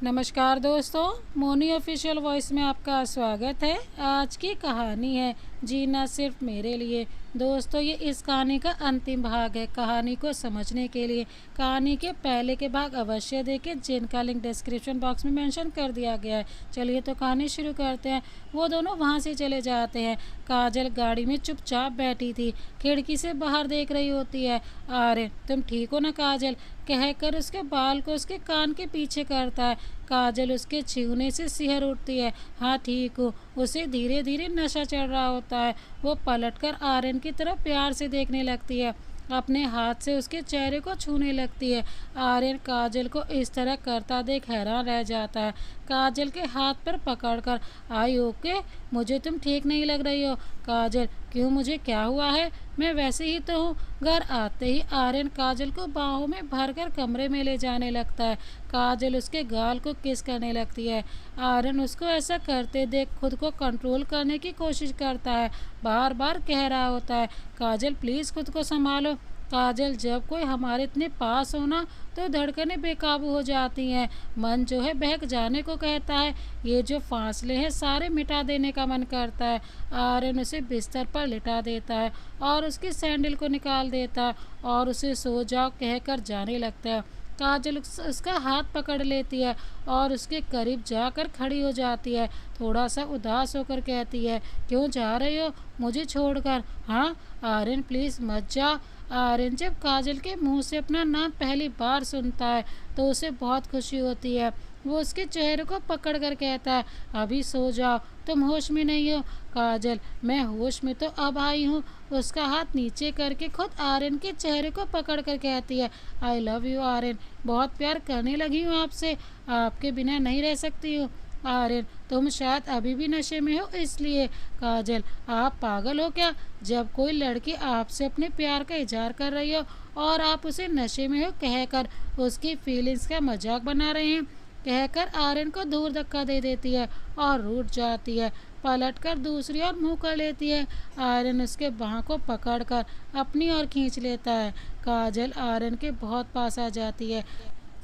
नमस्कार दोस्तों, Moni official voice में आपका स्वागत है। आज की कहानी है जीना सिर्फ मेरे लिए। दोस्तों, ये इस कहानी का अंतिम भाग है। कहानी को समझने के लिए कहानी के पहले के भाग अवश्य देखें, जिनका लिंक डिस्क्रिप्शन बॉक्स में मेंशन कर दिया गया है। चलिए तो कहानी शुरू करते हैं। वो दोनों वहाँ से चले जाते हैं। काजल गाड़ी में चुपचाप बैठी थी, खिड़की से बाहर देख रही होती है। अरे तुम ठीक हो ना काजल, कहकर उसके बाल को उसके कान के पीछे करता है। काजल उसके छूने से सिहर उठती है। हाँ ठीक हूँ। उसे धीरे धीरे नशा चढ़ रहा होता है। वो पलटकर आर्यन की तरफ प्यार से देखने लगती है, अपने हाथ से उसके चेहरे को छूने लगती है। आर्यन काजल को इस तरह करता देख हैरान रह जाता है। काजल के हाथ पर पकड़कर, आई ओके, मुझे तुम ठीक नहीं लग रही हो। काजल, क्यों, मुझे क्या हुआ है? मैं वैसे ही तो हूँ। घर आते ही आर्यन काजल को बाहों में भरकर कमरे में ले जाने लगता है। काजल उसके गाल को किस करने लगती है। आर्यन उसको ऐसा करते देख खुद को कंट्रोल करने की कोशिश करता है, बार बार कह रहा होता है, काजल प्लीज़ खुद को संभालो। काजल, जब कोई हमारे इतने पास हो ना तो धड़कनें बेकाबू हो जाती हैं, मन जो है बहक जाने को कहता है। ये जो फासले हैं सारे मिटा देने का मन करता है। आर्यन उसे बिस्तर पर लिटा देता है और उसकी सैंडल को निकाल देता है और उसे सो जाओ कहकर जाने लगता है। काजल उसका हाथ पकड़ लेती है और उसके करीब जाकर खड़ी हो जाती है। थोड़ा सा उदास होकर कहती है, क्यों जा रहे हो मुझे छोड़कर? हाँ आर्यन, प्लीज़ मत जा। आर्यन जब काजल के मुंह से अपना नाम पहली बार सुनता है तो उसे बहुत खुशी होती है। वो उसके चेहरे को पकड़कर कहता है, अभी सो जाओ, तुम होश में नहीं हो। काजल, मैं होश में तो अब आई हूँ। उसका हाथ नीचे करके खुद आर्यन के चेहरे को पकड़कर कहती है, आई लव यू आर्यन, बहुत प्यार करने लगी हूँ आपसे, आपके बिना नहीं रह सकती हूँ। आर्यन, तुम शायद अभी भी नशे में हो इसलिए। काजल, आप पागल हो क्या? जब कोई लड़की आपसे अपने प्यार का इजहार कर रही हो और आप उसे नशे में हो कहकर उसकी फीलिंग्स का मजाक बना रहे हैं, कहकर आर्यन को दूर धक्का दे देती है और रूठ जाती है। पलटकर दूसरी ओर मुंह कर लेती है। आर्यन उसके बाह को पकड़कर अपनी ओर खींच लेता है। काजल आर्यन के बहुत पास आ जाती है।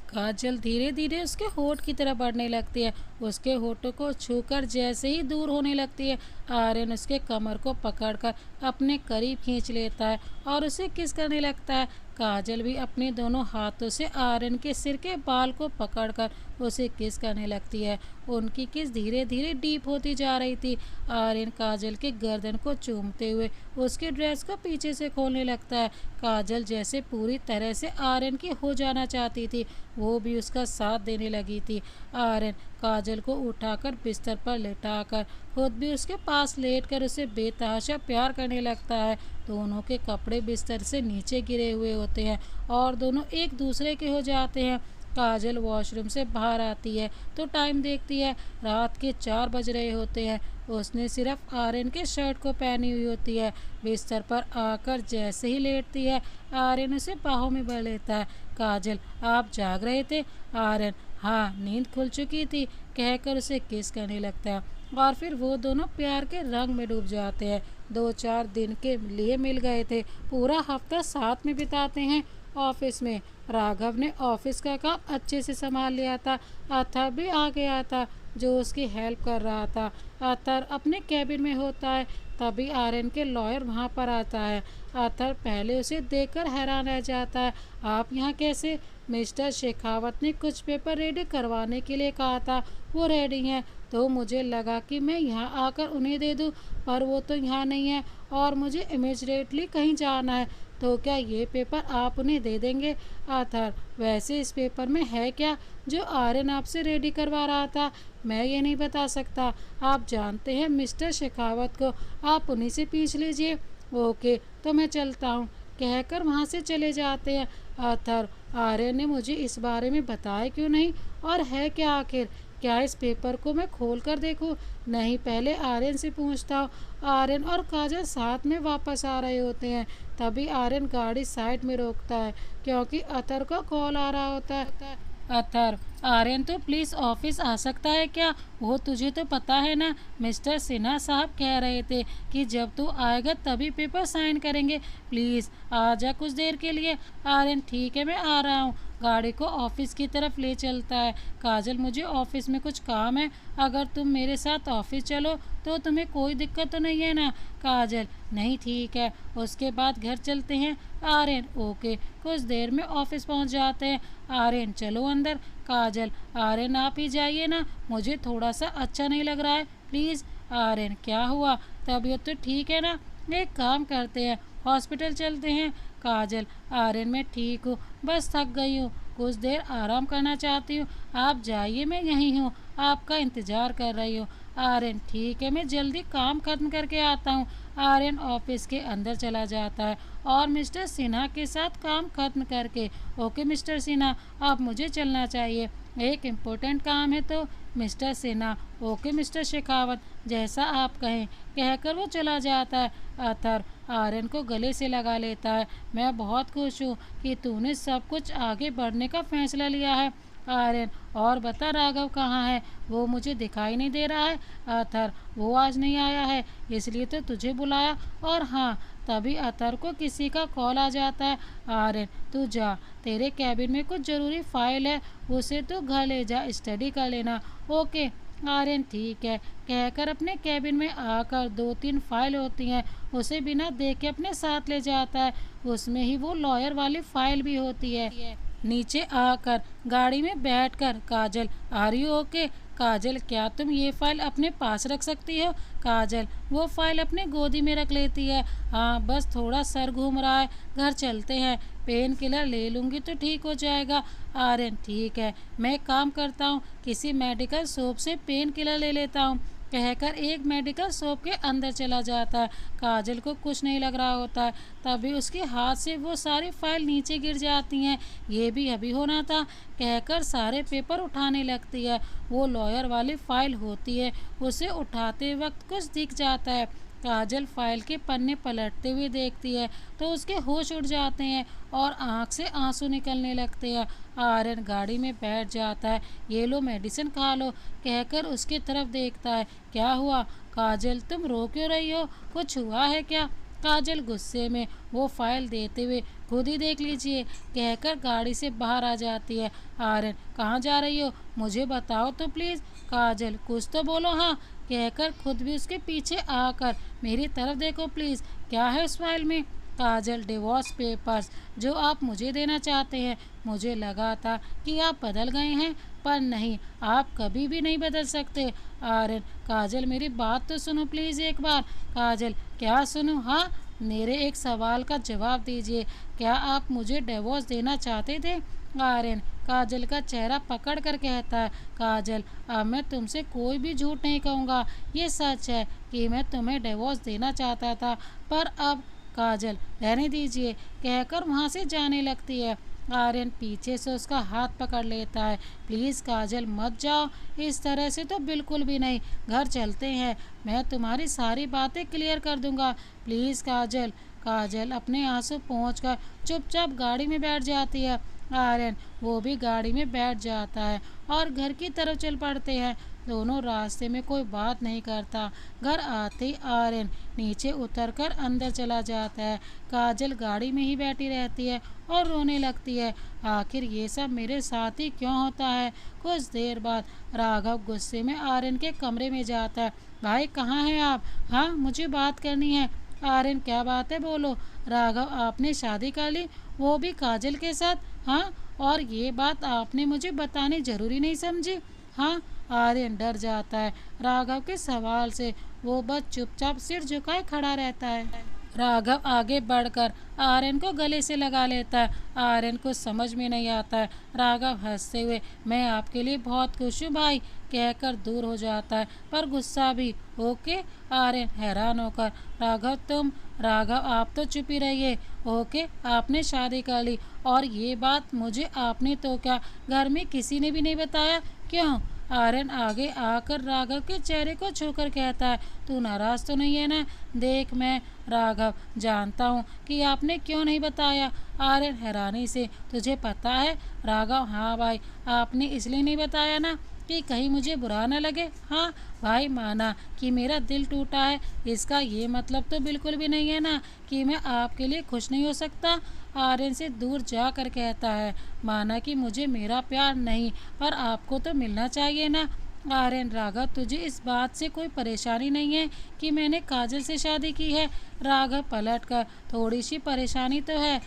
काजल धीरे धीरे उसके होठ की तरफ बढ़ने लगती है। उसके होठों को छूकर जैसे ही दूर होने लगती है, आर्यन उसके कमर को पकड़कर अपने करीब खींच लेता है और उसे किस करने लगता है। काजल भी अपने दोनों हाथों से आर्यन के सिर के बाल को पकड़कर उसे किस करने लगती है। उनकी किस धीरे धीरे डीप होती जा रही थी। आर्यन काजल के गर्दन को चूमते हुए उसके ड्रेस को पीछे से खोलने लगता है। काजल जैसे पूरी तरह से आर्यन की हो जाना चाहती थी, वो भी उसका साथ देने लगी थी। आर्यन काजल को उठाकर बिस्तर पर लेटाकर खुद भी उसके पास लेटकर उसे बेतहाशा प्यार करने लगता है। दोनों के कपड़े बिस्तर से नीचे गिरे हुए होते हैं और दोनों एक दूसरे के हो जाते हैं। काजल वॉशरूम से बाहर आती है तो टाइम देखती है, रात के 4 बज रहे होते हैं। उसने सिर्फ आर्यन के शर्ट को पहनी हुई होती है। बिस्तर पर आकर जैसे ही लेटती है, आर्यन उसे बाहों में भर लेता है। काजल, आप जाग रहे थे? आर्यन, हाँ नींद खुल चुकी थी, कहकर उसे किस करने लगता है और फिर वो दोनों प्यार के रंग में डूब जाते हैं। 2-4 दिन के लिए मिल गए थे, पूरा हफ्ता साथ में बिताते हैं। ऑफिस में राघव ने ऑफिस का काम अच्छे से संभाल लिया था। अथर भी आ गया था जो उसकी हेल्प कर रहा था। अथर अपने कैबिन में होता है, तभी आर्यन के लॉयर वहाँ पर आता है। अथर पहले उसे देखकर हैरान रह जाता है, आप यहाँ कैसे? मिस्टर शेखावत ने कुछ पेपर रेडी करवाने के लिए कहा था, वो रेडी हैं, तो मुझे लगा कि मैं यहाँ आकर उन्हें दे दूँ, पर वो तो यहाँ नहीं है और मुझे इमीडिएटली कहीं जाना है, तो क्या ये पेपर आप उन्हें दे देंगे? आथर, वैसे इस पेपर में है क्या जो आर्यन आपसे रेडी करवा रहा था? मैं ये नहीं बता सकता, आप जानते हैं मिस्टर शेखावत को, आप उन्हीं से पूछ लीजिए। ओके, तो मैं चलता हूँ, कहकर वहाँ से चले जाते हैं। आथर, आर्यन ने मुझे इस बारे में बताया क्यों नहीं, और है क्या आखिर? क्या इस पेपर को मैं खोल कर देखूं? नहीं, पहले आर्यन से पूछता हूँ। आर्यन और काजल साथ में वापस आ रहे होते हैं, तभी आर्यन गाड़ी साइड में रोकता है क्योंकि अतर का कॉल आ रहा होता है। अतर, आर्यन तो प्लीज़ ऑफिस आ सकता है क्या? वो तुझे तो पता है ना, मिस्टर सिन्हा साहब कह रहे थे कि जब तू आएगा तभी पेपर साइन करेंगे, प्लीज़ आ जा कुछ देर के लिए। आर्यन, ठीक है मैं आ रहा हूँ। गाड़ी को ऑफिस की तरफ ले चलता है। काजल, मुझे ऑफिस में कुछ काम है, अगर तुम मेरे साथ ऑफिस चलो तो तुम्हें कोई दिक्कत तो नहीं है ना? काजल, नहीं ठीक है। उसके बाद घर चलते हैं। आर्यन, ओके। कुछ देर में ऑफिस पहुंच जाते हैं। आर्यन, चलो अंदर। काजल, आर्यन आप ही जाइए ना, मुझे थोड़ा सा अच्छा नहीं लग रहा है, प्लीज़। आर्यन, क्या हुआ? तबीयत तो ठीक है ना? एक काम करते हैं, हॉस्पिटल चलते हैं। काजल, आर्यन मैं ठीक हूँ, बस थक गई हूँ, कुछ देर आराम करना चाहती हूँ। आप जाइए, मैं यहीं हूँ, आपका इंतज़ार कर रही हूँ। आर्यन, ठीक है, मैं जल्दी काम खत्म करके आता हूँ। आर्यन ऑफिस के अंदर चला जाता है और मिस्टर सिन्हा के साथ काम खत्म करके, ओके मिस्टर सिन्हा, अब मुझे चलना चाहिए, एक इम्पोर्टेंट काम है। तो mister Sinha, okay mister Shekhawat, जैसा आप कहें, कहकर वो चला जाता है। अतर आर्यन को गले से लगा लेता है। मैं बहुत खुश हूँ कि तूने सब कुछ आगे बढ़ने का फैसला लिया है। आर्यन, और बता राघव कहाँ है? वो मुझे दिखाई नहीं दे रहा है। अतर, वो आज नहीं आया है, इसलिए तो तुझे बुलाया। और हाँ, तभी अतर को किसी का कॉल आ जाता है। आर्यन, तू जा, तेरे कैबिन में कुछ ज़रूरी फाइल है, उसे तू घर ले जा, स्टडी कर लेना। ओके। आर्यन, ठीक है, कहकर अपने कैबिन में आकर 2-3 फाइल होती हैं, उसे बिना देखे अपने साथ ले जाता है। उसमें ही वो लॉयर वाली फाइल भी होती है। नीचे आकर गाड़ी में बैठकर काजल, आर यू ओके? काजल, क्या तुम ये फाइल अपने पास रख सकती हो? काजल, वो फाइल अपने गोदी में रख लेती है। हाँ, बस थोड़ा सर घूम रहा है, घर चलते हैं, पेन किलर ले लूँगी तो ठीक हो जाएगा। आर्यन, ठीक है, मैं एक काम करता हूँ, किसी मेडिकल शॉप से पेन किलर ले लेता हूँ, कहकर एक मेडिकल शॉप के अंदर चला जाता है। काजल को कुछ नहीं लग रहा होता है, तभी उसके हाथ से वो सारी फाइल नीचे गिर जाती हैं। ये भी अभी होना था, कहकर सारे पेपर उठाने लगती है। वो लॉयर वाली फाइल होती है, उसे उठाते वक्त कुछ दिख जाता है। काजल फाइल के पन्ने पलटते हुए देखती है तो उसके होश उड़ जाते हैं और आंख से आंसू निकलने लगते हैं। आर्यन गाड़ी में बैठ जाता है। ये लो मेडिसिन खा लो, कहकर उसकी तरफ देखता है। क्या हुआ? काजल, तुम रो क्यों रही हो? कुछ हुआ है क्या? काजल गुस्से में वो फाइल देते हुए, खुद ही देख लीजिए, कहकर गाड़ी से बाहर आ जाती है। आर्यन, कहाँ जा रही हो? मुझे बताओ तो प्लीज़। काजल, कुछ तो बोलो। हाँ, कहकर खुद भी उसके पीछे आकर, मेरी तरफ देखो प्लीज़, क्या है उस फाइल में? काजल, डिवोर्स पेपर्स, जो आप मुझे देना चाहते हैं। मुझे लगा था कि आप बदल गए हैं, पर नहीं, आप कभी भी नहीं बदल सकते। आर्यन, काजल मेरी बात तो सुनो प्लीज़ एक बार। काजल, क्या सुनूं? हाँ, मेरे एक सवाल का जवाब दीजिए, क्या आप मुझे डिवोर्स देना चाहते थे? आर्यन काजल का चेहरा पकड़ कर कहता है, काजल, अब मैं तुमसे कोई भी झूठ नहीं कहूँगा, ये सच है कि मैं तुम्हें डिवोर्स देना चाहता था, पर अब काजल रहने दीजिए, कहकर वहाँ से जाने लगती है। आर्यन पीछे से उसका हाथ पकड़ लेता है। प्लीज़ काजल मत जाओ, इस तरह से तो बिल्कुल भी नहीं, घर चलते हैं, मैं तुम्हारी सारी बातें क्लियर कर दूंगा, प्लीज़ काजल। काजल अपने आंसू पहुँचकर चुपचाप गाड़ी में बैठ जाती है। आर्यन वो भी गाड़ी में बैठ जाता है और घर की तरफ चल पड़ते हैं। दोनों रास्ते में कोई बात नहीं करता। घर आते ही आर्यन नीचे उतरकर अंदर चला जाता है। काजल गाड़ी में ही बैठी रहती है और रोने लगती है। आखिर ये सब मेरे साथ ही क्यों होता है? कुछ देर बाद राघव गुस्से में आर्यन के कमरे में जाता है। भाई कहाँ हैं आप? हाँ, मुझे बात करनी है। आर्यन, क्या बात है, बोलो। राघव, आपने शादी कर ली, वो भी काजल के साथ? हाँ, और ये बात आपने मुझे बतानी जरूरी नहीं समझी? हाँ। आर्यन डर जाता है राघव के सवाल से, वो बस चुपचाप सिर झुकाए खड़ा रहता है। राघव आगे बढ़कर आर्यन को गले से लगा लेता है। आर्यन को समझ में नहीं आता है। राघव हंसते हुए, मैं आपके लिए बहुत खुश हूँ भाई, कहकर दूर हो जाता है, पर गुस्सा भी। ओके। आर्यन हैरान होकर, राघव तुम? राघव, आप तो चुप ही रहिए। ओके, आपने शादी कर ली, और ये बात मुझे आपने तो क्या घर में किसी ने भी नहीं बताया, क्यों? आर्यन आगे आकर राघव के चेहरे को छूकर कहता है, तू नाराज तो नहीं है ना? देख, मैं राघव जानता हूँ कि आपने क्यों नहीं बताया। आर्यन हैरानी से, तुझे पता है? राघव, हाँ भाई, आपने इसलिए नहीं बताया ना कि कहीं मुझे बुरा न लगे। हाँ भाई, माना कि मेरा दिल टूटा है, इसका ये मतलब तो बिल्कुल भी नहीं है ना कि मैं आपके लिए खुश नहीं हो सकता। आर्यन से दूर जाकर कहता है, माना कि मुझे मेरा प्यार नहीं, पर आपको तो मिलना चाहिए ना। आर्यन, राघव, तुझे इस बात से कोई परेशानी नहीं है कि मैंने काजल से शादी की है? राघव पलट कर, थोड़ी सी परेशानी तो है,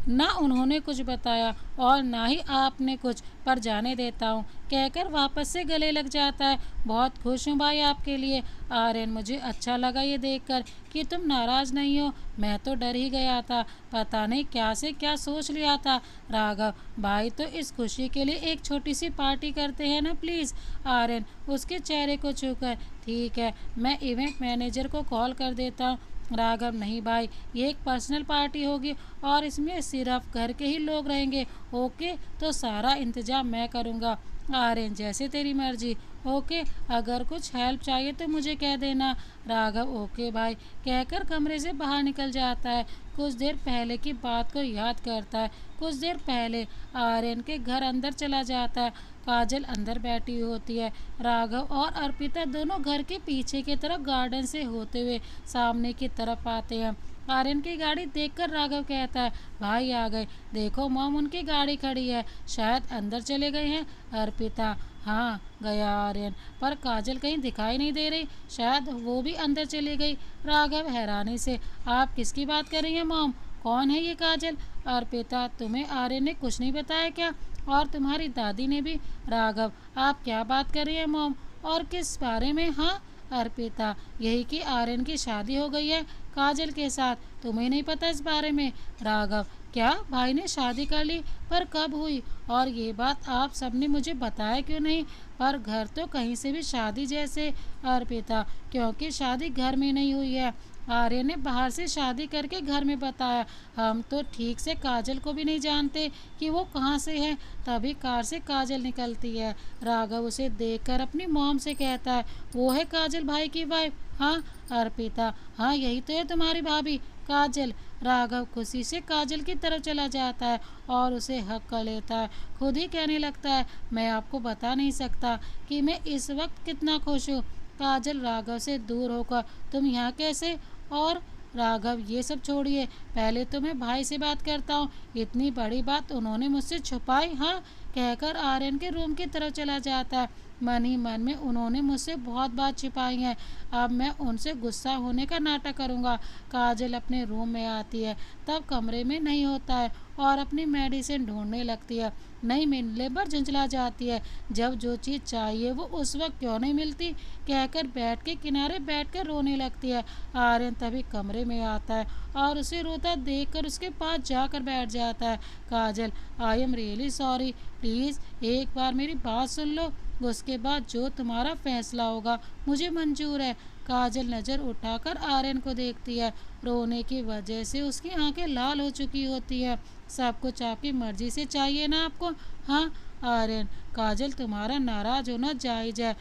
ना उन्होंने कुछ बताया और ना ही आपने कुछ, पर जाने देता हूँ कहकर वापस से गले लग जाता है। बहुत खुश हूँ भाई आपके लिए। आर्यन, मुझे अच्छा लगा ये देखकर कि तुम नाराज़ नहीं हो, मैं तो डर ही गया था, पता नहीं क्या से क्या सोच लिया था। राघव, भाई तो इस खुशी के लिए एक छोटी सी पार्टी करते हैं ना प्लीज़। आर्यन उसके चेहरे को छूकर, ठीक है, मैं इवेंट मैनेजर को कॉल कर देता हूँ। राघव, नहीं भाई, ये एक पर्सनल पार्टी होगी और इसमें सिर्फ घर के ही लोग रहेंगे। ओके, तो सारा इंतजाम मैं करूँगा। आर्यन, जैसे तेरी मर्जी। ओके, अगर कुछ हेल्प चाहिए तो मुझे कह देना। राघव, ओके भाई कहकर कमरे से बाहर निकल जाता है। कुछ देर पहले की बात को याद करता है। कुछ देर पहले आर्यन के घर अंदर चला जाता है। काजल अंदर बैठी होती है। राघव और अर्पिता दोनों घर के पीछे की तरफ गार्डन से होते हुए सामने की तरफ आते हैं। आर्यन की गाड़ी देखकर राघव कहता है, भाई आ गए, देखो मॉम, उनकी गाड़ी खड़ी है, शायद अंदर चले गए हैं। अर्पिता, हाँ गया आर्यन, पर काजल कहीं दिखाई नहीं दे रही, शायद वो भी अंदर चली गई। राघव हैरानी से, आप किसकी बात कर रही हैं मॉम? कौन है ये काजल? अर्पिता, तुम्हें आर्यन ने कुछ नहीं बताया क्या? और तुम्हारी दादी ने भी? राघव, आप क्या बात कर रही हैं मॉम, और किस बारे में? हाँ अर्पिता, यही कि आर्यन की शादी हो गई है काजल के साथ, तुम्हें नहीं पता इस बारे में? राघव, क्या भाई ने शादी कर ली? पर कब हुई? और ये बात आप सबने मुझे बताया क्यों नहीं? पर घर तो कहीं से भी शादी जैसे। अर्पिता, क्योंकि शादी घर में नहीं हुई है, आर्य ने बाहर से शादी करके घर में बताया। हम तो ठीक से काजल को भी नहीं जानते कि वो कहाँ से है। तभी कार से काजल निकलती है। राघव उसे देखकर अपनी मॉम से कहता है, वो है काजल भाई की वाइफ? हाँ अर्पिता, हाँ यही तो है तुम्हारी भाभी काजल। राघव खुशी से काजल की तरफ चला जाता है और उसे हक कर लेता है। खुद ही कहने लगता है, मैं आपको बता नहीं सकता कि मैं इस वक्त कितना खुश हूँ। काजल राघव से दूर होकर, तुम यहाँ कैसे? और राघव, ये सब छोड़िए, पहले तो मैं भाई से बात करता हूँ, इतनी बड़ी बात उन्होंने मुझसे छुपाई? हाँ कहकर आर्यन के रूम की तरफ चला जाता है। मन ही मन में उन्होंने मुझसे बहुत बात छिपाई है, अब मैं उनसे गुस्सा होने का नाटक करूँगा। काजल अपने रूम में आती है, तब कमरे में नहीं होता है और अपनी मेडिसिन ढूंढने लगती है। नहीं मिलने पर झुंझला जाती है, जब जो चीज़ चाहिए वो उस वक्त क्यों नहीं मिलती कहकर बेड के किनारे बैठकर रोने लगती है। आर्यन तभी कमरे में आता है और उसे रोता देखकर उसके पास जाकर बैठ जाता है। Kajal, I am really sorry, please एक बार मेरी बात सुन लो, उसके बाद जो तुम्हारा फैसला होगा मुझे मंजूर है। काजल नज़र उठाकर आर्यन को देखती है, रोने की वजह से उसकी आंखें लाल हो चुकी होती है। सब कुछ आपकी मर्जी से चाहिए ना आपको? हाँ आर्यन, काजल तुम्हारा नाराज होना जायज़ है,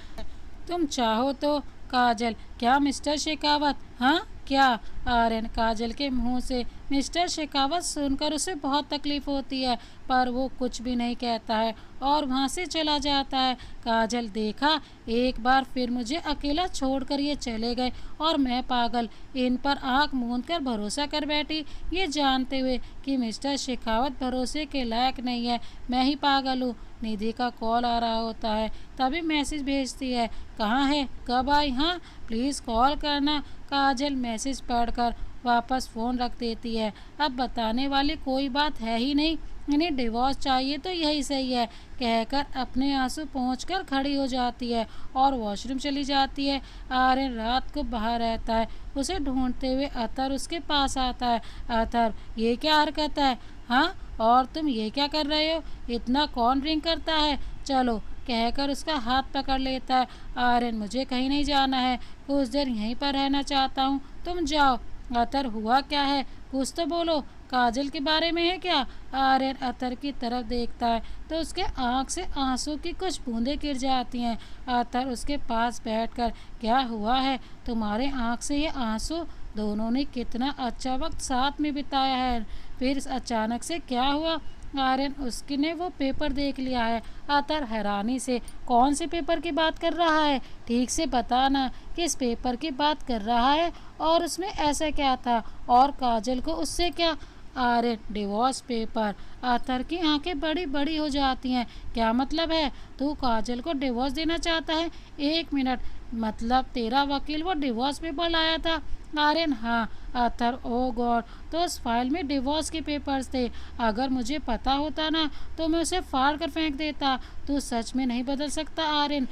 तुम चाहो तो। काजल, क्या मिस्टर शेखावत? हाँ क्या? आर्यन काजल के मुंह से मिस्टर शेखावत सुनकर उसे बहुत तकलीफ होती है, पर वो कुछ भी नहीं कहता है और वहाँ से चला जाता है। काजल, देखा, एक बार फिर मुझे अकेला छोड़कर ये चले गए और मैं पागल इन पर आंख मूंद कर भरोसा कर बैठी, ये जानते हुए कि मिस्टर शेखावत भरोसे के लायक नहीं है। मैं ही पागल हूँ। निधि का कॉल आ रहा होता है, तभी मैसेज भेजती है, कहाँ है, कब आई? हाँ प्लीज़ कॉल करना। काजल मैसेज पढ़कर वापस फ़ोन रख देती है। अब बताने वाली कोई बात है ही नहीं, इन्हें डिवोर्स चाहिए तो यही सही है कहकर अपने आंसू पोंछकर खड़ी हो जाती है और वॉशरूम चली जाती है। आर्यन रात को बाहर रहता है, उसे ढूंढते हुए अतर उसके पास आता है। अतर, ये क्या हरकत है? हाँ, और तुम ये क्या कर रहे हो? इतना कौन ड्रिंक करता है? चलो कहकर उसका हाथ पकड़ लेता है। आर्यन, मुझे कहीं नहीं जाना है, कुछ देर यहीं पर रहना चाहता हूँ, तुम जाओ। अतर, हुआ क्या है? कुछ तो बोलो, काजल के बारे में है क्या? आर्यन अतर की तरफ देखता है तो उसके आँख से आंसू की कुछ बूंदें गिर जाती हैं। अतर उसके पास बैठकर, क्या हुआ है? तुम्हारे आँख से ये आंसू? दोनों ने कितना अच्छा वक्त साथ में बिताया है। फिर अचानक से क्या हुआ? आर्यन उसने वो पेपर देख लिया है। अतर हैरानी से, कौन से पेपर की बात कर रहा है? ठीक से बताना किस पेपर की बात कर रहा है और उसमें ऐसा क्या था और काजल को उससे क्या? Aryan, divorce paper. आतर की आंखें बड़ी बड़ी हो जाती हैं। क्या मतलब है? तू काजल को डिवोर्स देना चाहता है? एक मिनट, मतलब तेरा वकील वो डिवोर्स पेपर लाया था? आर्यन, हाँ। आतर, ओ गॉड, तो उस फाइल में डिवोर्स के पेपर्स थे। अगर मुझे पता होता ना तो मैं उसे फाड़ कर फेंक देता। तू सच में नहीं बदल सकता आर्यन।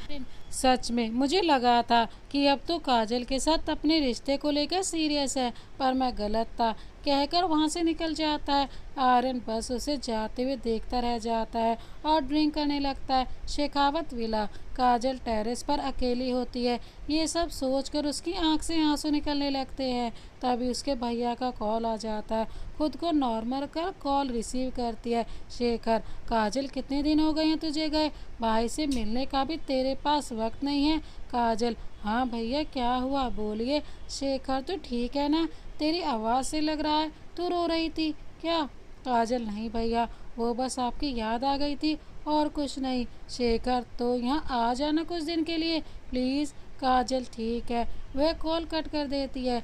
सच में मुझे लगा था कि अब तो काजल के साथ अपने रिश्ते को लेकर सीरियस है, पर मैं गलत था, कहकर वहाँ से निकल जाता है। आर्यन बस उसे जाते हुए देखता रह जाता है और ड्रिंक करने लगता है। शेखावत विला। काजल टेरेस पर अकेली होती है। ये सब सोचकर उसकी आंख से आंसू निकलने लगते हैं। तभी उसके भैया का कॉल आ जाता है। खुद को नॉर्मल कर कॉल रिसीव करती है। शेखर, काजल, कितने दिन हो गए हैं तुझे गए? भाई से मिलने का भी तेरे पास वक्त नहीं है? काजल, हाँ भैया, क्या हुआ बोलिए। शेखर, तू ठीक है ना? तेरी आवाज़ से लग रहा है तू रो रही थी क्या? काजल, नहीं भैया, वो बस आपकी याद आ गई थी और कुछ नहीं। शेखर, तो यहाँ आ जाना कुछ दिन के लिए प्लीज़। काजल, ठीक है। वह कॉल कट कर देती है।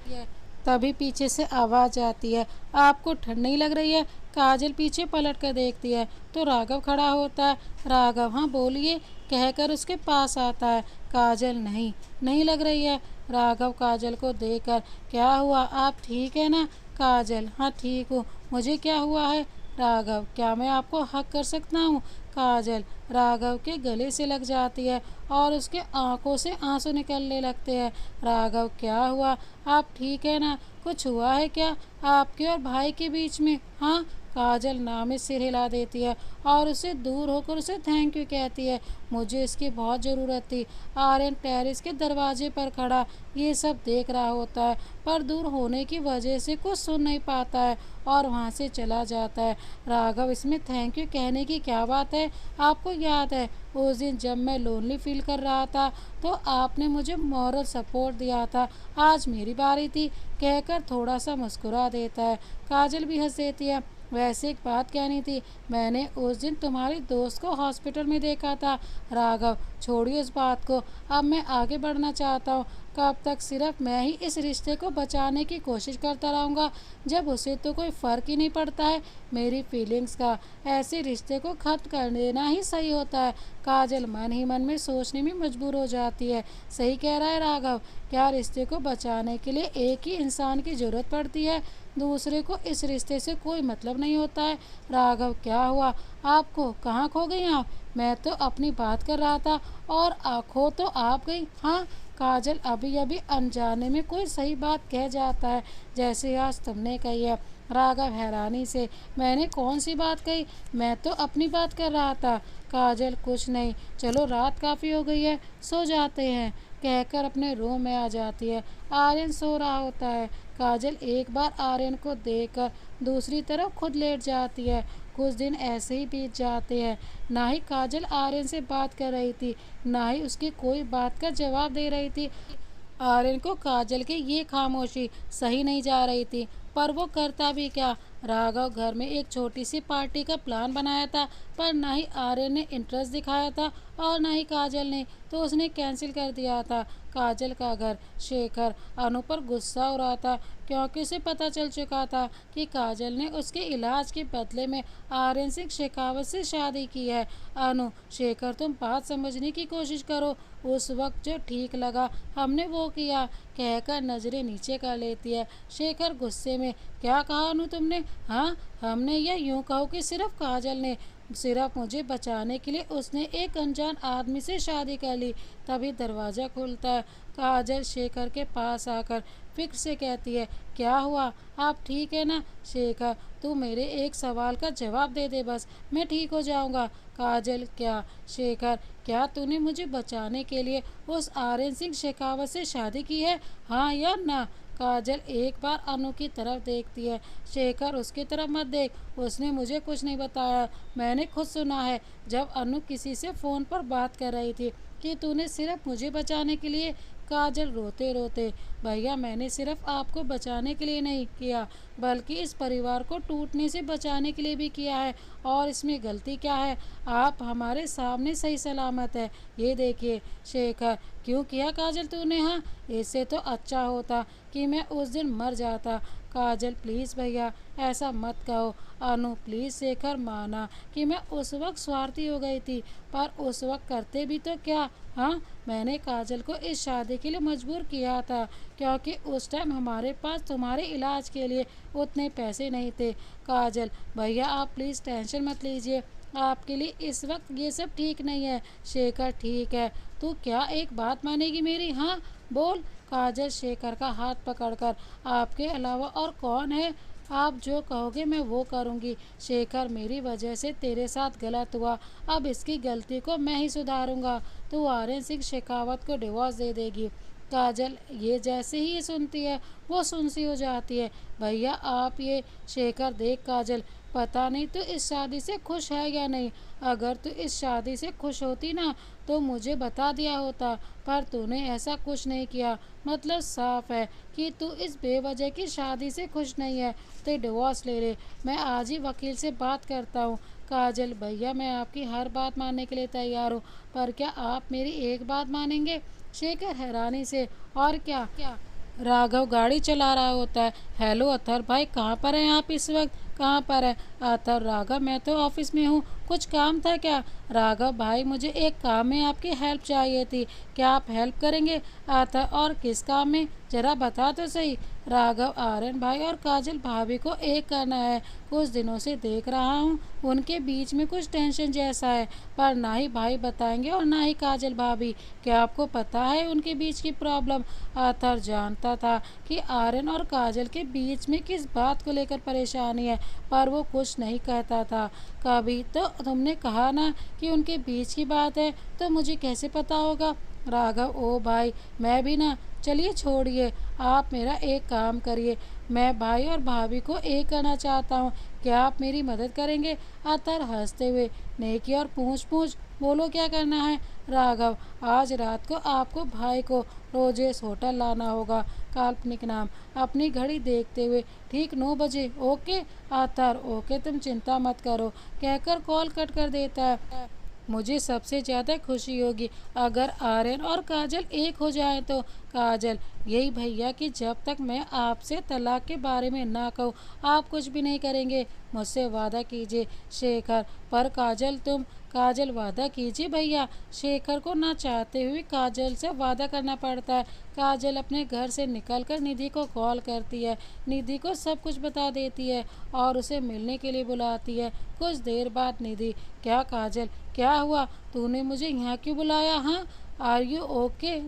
तभी पीछे से आवाज़ आती है, आपको ठंड नहीं लग रही है? काजल पीछे पलट कर देखती है तो राघव खड़ा होता है। राघव, हाँ बोलिए, कहकर उसके पास आता है। काजल, नहीं, नहीं लग रही है। राघव काजल को देखकर, क्या हुआ, आप ठीक है ना? काजल, हाँ ठीक हूँ, मुझे क्या हुआ है? राघव, क्या मैं आपको हक कर सकता हूँ? काजल राघव के गले से लग जाती है और उसके आंखों से आंसू निकलने लगते हैं। राघव, क्या हुआ, आप ठीक है ना? कुछ हुआ है क्या आपके और भाई के बीच में? हाँ। काजल ना में सिर हिला देती है और उसे दूर होकर उसे थैंक यू कहती है। मुझे इसकी बहुत ज़रूरत थी। आर्यन टेरेस के दरवाजे पर खड़ा ये सब देख रहा होता है, पर दूर होने की वजह से कुछ सुन नहीं पाता है और वहाँ से चला जाता है। राघव, इसमें थैंक यू कहने की क्या बात है? आपको याद है उस दिन जब मैं लोनली फील कर रहा था तो आपने मुझे मॉरल सपोर्ट दिया था। आज मेरी बारी थी, कहकर थोड़ा सा मुस्कुरा देता है। काजल भी हंस देती है। वैसे एक बात कहनी थी, मैंने उस दिन तुम्हारी दोस्त को हॉस्पिटल में देखा था। राघव, छोड़िए उस बात को, अब मैं आगे बढ़ना चाहता हूँ। कब तक सिर्फ मैं ही इस रिश्ते को बचाने की कोशिश करता रहूँगा जब उसे तो कोई फ़र्क ही नहीं पड़ता है मेरी फीलिंग्स का? ऐसे रिश्ते को ख़त्म कर देना ही सही होता है। काजल मन ही मन में सोचने में मजबूर हो जाती है। सही कह रहा है राघव, क्या रिश्ते को बचाने के लिए एक ही इंसान की ज़रूरत पड़ती है? दूसरे को इस रिश्ते से कोई मतलब नहीं होता है। राघव, क्या हुआ आपको? कहाँ खो गई आप? मैं तो अपनी बात कर रहा था और खो तो आप गई। हाँ। काजल अभी अभी अनजाने में कोई सही बात कह जाता है, जैसे आज तुमने कही है। राघव हैरानी से, मैंने कौन सी बात कही? मैं तो अपनी बात कर रहा था। काजल, कुछ नहीं, चलो रात काफ़ी हो गई है, सो जाते हैं, कहकर अपने रूम में आ जाती है। आर्यन सो रहा होता है। काजल एक बार आर्यन को देखकर दूसरी तरफ खुद लेट जाती है। कुछ दिन ऐसे ही बीत जाते हैं। ना ही काजल आर्यन से बात कर रही थी, ना ही उसकी कोई बात का जवाब दे रही थी। आर्यन को काजल की ये खामोशी सही नहीं जा रही थी, पर वो करता भी क्या? राघव घर में एक छोटी सी पार्टी का प्लान बनाया था, पर ना ही आर्यन ने इंटरेस्ट दिखाया था और ना ही काजल ने, तो उसने कैंसिल कर दिया था। काजल का घर। शेखर अनु पर गुस्सा हो रहा था क्योंकि उसे पता चल चुका था कि काजल ने उसके इलाज के बदले में आर्यन सिंह शेखावत से शादी की है। अनु, शेखर, तुम बात समझने की कोशिश करो। उस वक्त जो ठीक लगा हमने वो किया, कहकर नजरें नीचे कर लेती है। शेखर गुस्से में, क्या कहा अनु तुमने? हाँ, हमने, या यूं कहो कि सिर्फ काजल ने, सिर्फ मुझे बचाने के लिए उसने एक अनजान आदमी से शादी कर ली। तभी दरवाज़ा खुलता है। काजल शेखर के पास आकर फिक्र से कहती है, क्या हुआ, आप ठीक है ना? शेखर, तू मेरे एक सवाल का जवाब दे दे बस, मैं ठीक हो जाऊंगा। काजल, क्या? शेखर, क्या तूने मुझे बचाने के लिए उस आर्यन सिंह शेखावत से शादी की है, हाँ या ना? काजल एक बार अनु की तरफ देखती है। शेखर, उसकी तरफ मत देख, उसने मुझे कुछ नहीं बताया, मैंने खुद सुना है। जब अनु किसी से फ़ोन पर बात कर रही थी कि तूने सिर्फ मुझे बचाने के लिए। काजल रोते रोते, भैया मैंने सिर्फ आपको बचाने के लिए नहीं किया बल्कि इस परिवार को टूटने से बचाने के लिए भी किया है। और इसमें गलती क्या है? आप हमारे सामने सही सलामत है। ये देखिए। शेखर, क्यों किया काजल तूने? हाँ, इससे तो अच्छा होता कि मैं उस दिन मर जाता। काजल प्लीज़ भैया ऐसा मत कहो। अनु प्लीज़। शेखर, माना कि मैं उस वक्त स्वार्थी हो गई थी, पर उस वक्त करते भी तो क्या। हाँ, मैंने काजल को इस शादी के लिए मजबूर किया था क्योंकि उस टाइम हमारे पास तुम्हारे इलाज के लिए उतने पैसे नहीं थे। काजल, भैया आप प्लीज़ टेंशन मत लीजिए, आपके लिए इस वक्त ये सब ठीक नहीं है। शेखर, ठीक है, तू क्या एक बात मानेगी मेरी? हाँ बोल। काजल शेखर का हाथ पकड़कर, आपके अलावा और कौन है? आप जो कहोगे मैं वो करूँगी। शेखर, मेरी वजह से तेरे साथ गलत हुआ, अब इसकी गलती को मैं ही सुधारूंगा। तू आर्यन सिंह शेखावत को डिवोर्स दे देगी। काजल ये जैसे ही ये सुनती है वो सुनसी हो जाती है। भैया आप ये। शेखर, देख काजल, पता नहीं तू इस शादी से खुश है या नहीं। अगर तू इस शादी से खुश होती ना तो मुझे बता दिया होता, पर तूने ऐसा कुछ नहीं किया। मतलब साफ है कि तू इस बेवजह की शादी से खुश नहीं है। तो डिवोर्स ले ले, मैं आज ही वकील से बात करता हूँ। काजल, भैया मैं आपकी हर बात मानने के लिए तैयार हूँ, पर क्या आप मेरी एक बात मानेंगे? शेखर हैरानी से, और क्या क्या? राघव गाड़ी चला रहा होता है। हेलो अथर भाई, कहाँ पर हैं आप इस वक्त? कहाँ पर है अथर? राघव, मैं तो ऑफिस में हूँ। कुछ काम था क्या? राघव भाई, मुझे एक काम में आपकी हेल्प चाहिए थी, क्या आप हेल्प करेंगे? अथर, और किस काम में, जरा बता तो सही। राघव, आर्यन भाई और काजल भाभी को एक करना है। कुछ दिनों से देख रहा हूँ उनके बीच में कुछ टेंशन जैसा है, पर ना ही भाई बताएंगे और ना ही काजल भाभी। क्या आपको पता है उनके बीच की प्रॉब्लम? आथर जानता था कि आर्यन और काजल के बीच में किस बात को लेकर परेशानी है, पर वो कुछ नहीं कहता था। कभी तो तुमने कहा ना कि उनके बीच की बात है, तो मुझे कैसे पता होगा? राघव, ओ भाई मैं भी ना। चलिए छोड़िए, आप मेरा एक काम करिए, मैं भाई और भाभी को एक करना चाहता हूँ, क्या आप मेरी मदद करेंगे? अतर हंसते हुए, नेकी और पूछ पूछ, बोलो क्या करना है? राघव, आज रात को आपको भाई को रोजेस होटल लाना होगा, काल्पनिक नाम, अपनी घड़ी देखते हुए, ठीक 9 बजे। ओके? आतर, ओके तुम चिंता मत करो, कहकर कॉल कट कर देता है। मुझे सबसे ज़्यादा खुशी होगी अगर आर्यन और काजल एक हो जाए तो। काजल, यही भैया कि जब तक मैं आपसे तलाक के बारे में ना कहूँ आप कुछ भी नहीं करेंगे, मुझसे वादा कीजिए। शेखर, पर काजल तुम। काजल, वादा कीजिए भैया। शेखर को ना चाहते हुए काजल से वादा करना पड़ता है। काजल अपने घर से निकलकर निधि को कॉल करती है, निधि को सब कुछ बता देती है और उसे मिलने के लिए बुलाती है। कुछ देर बाद निधि, क्या काजल, क्या हुआ? तूने मुझे यहाँ क्यों बुलाया? हाँ, आर यू ओके?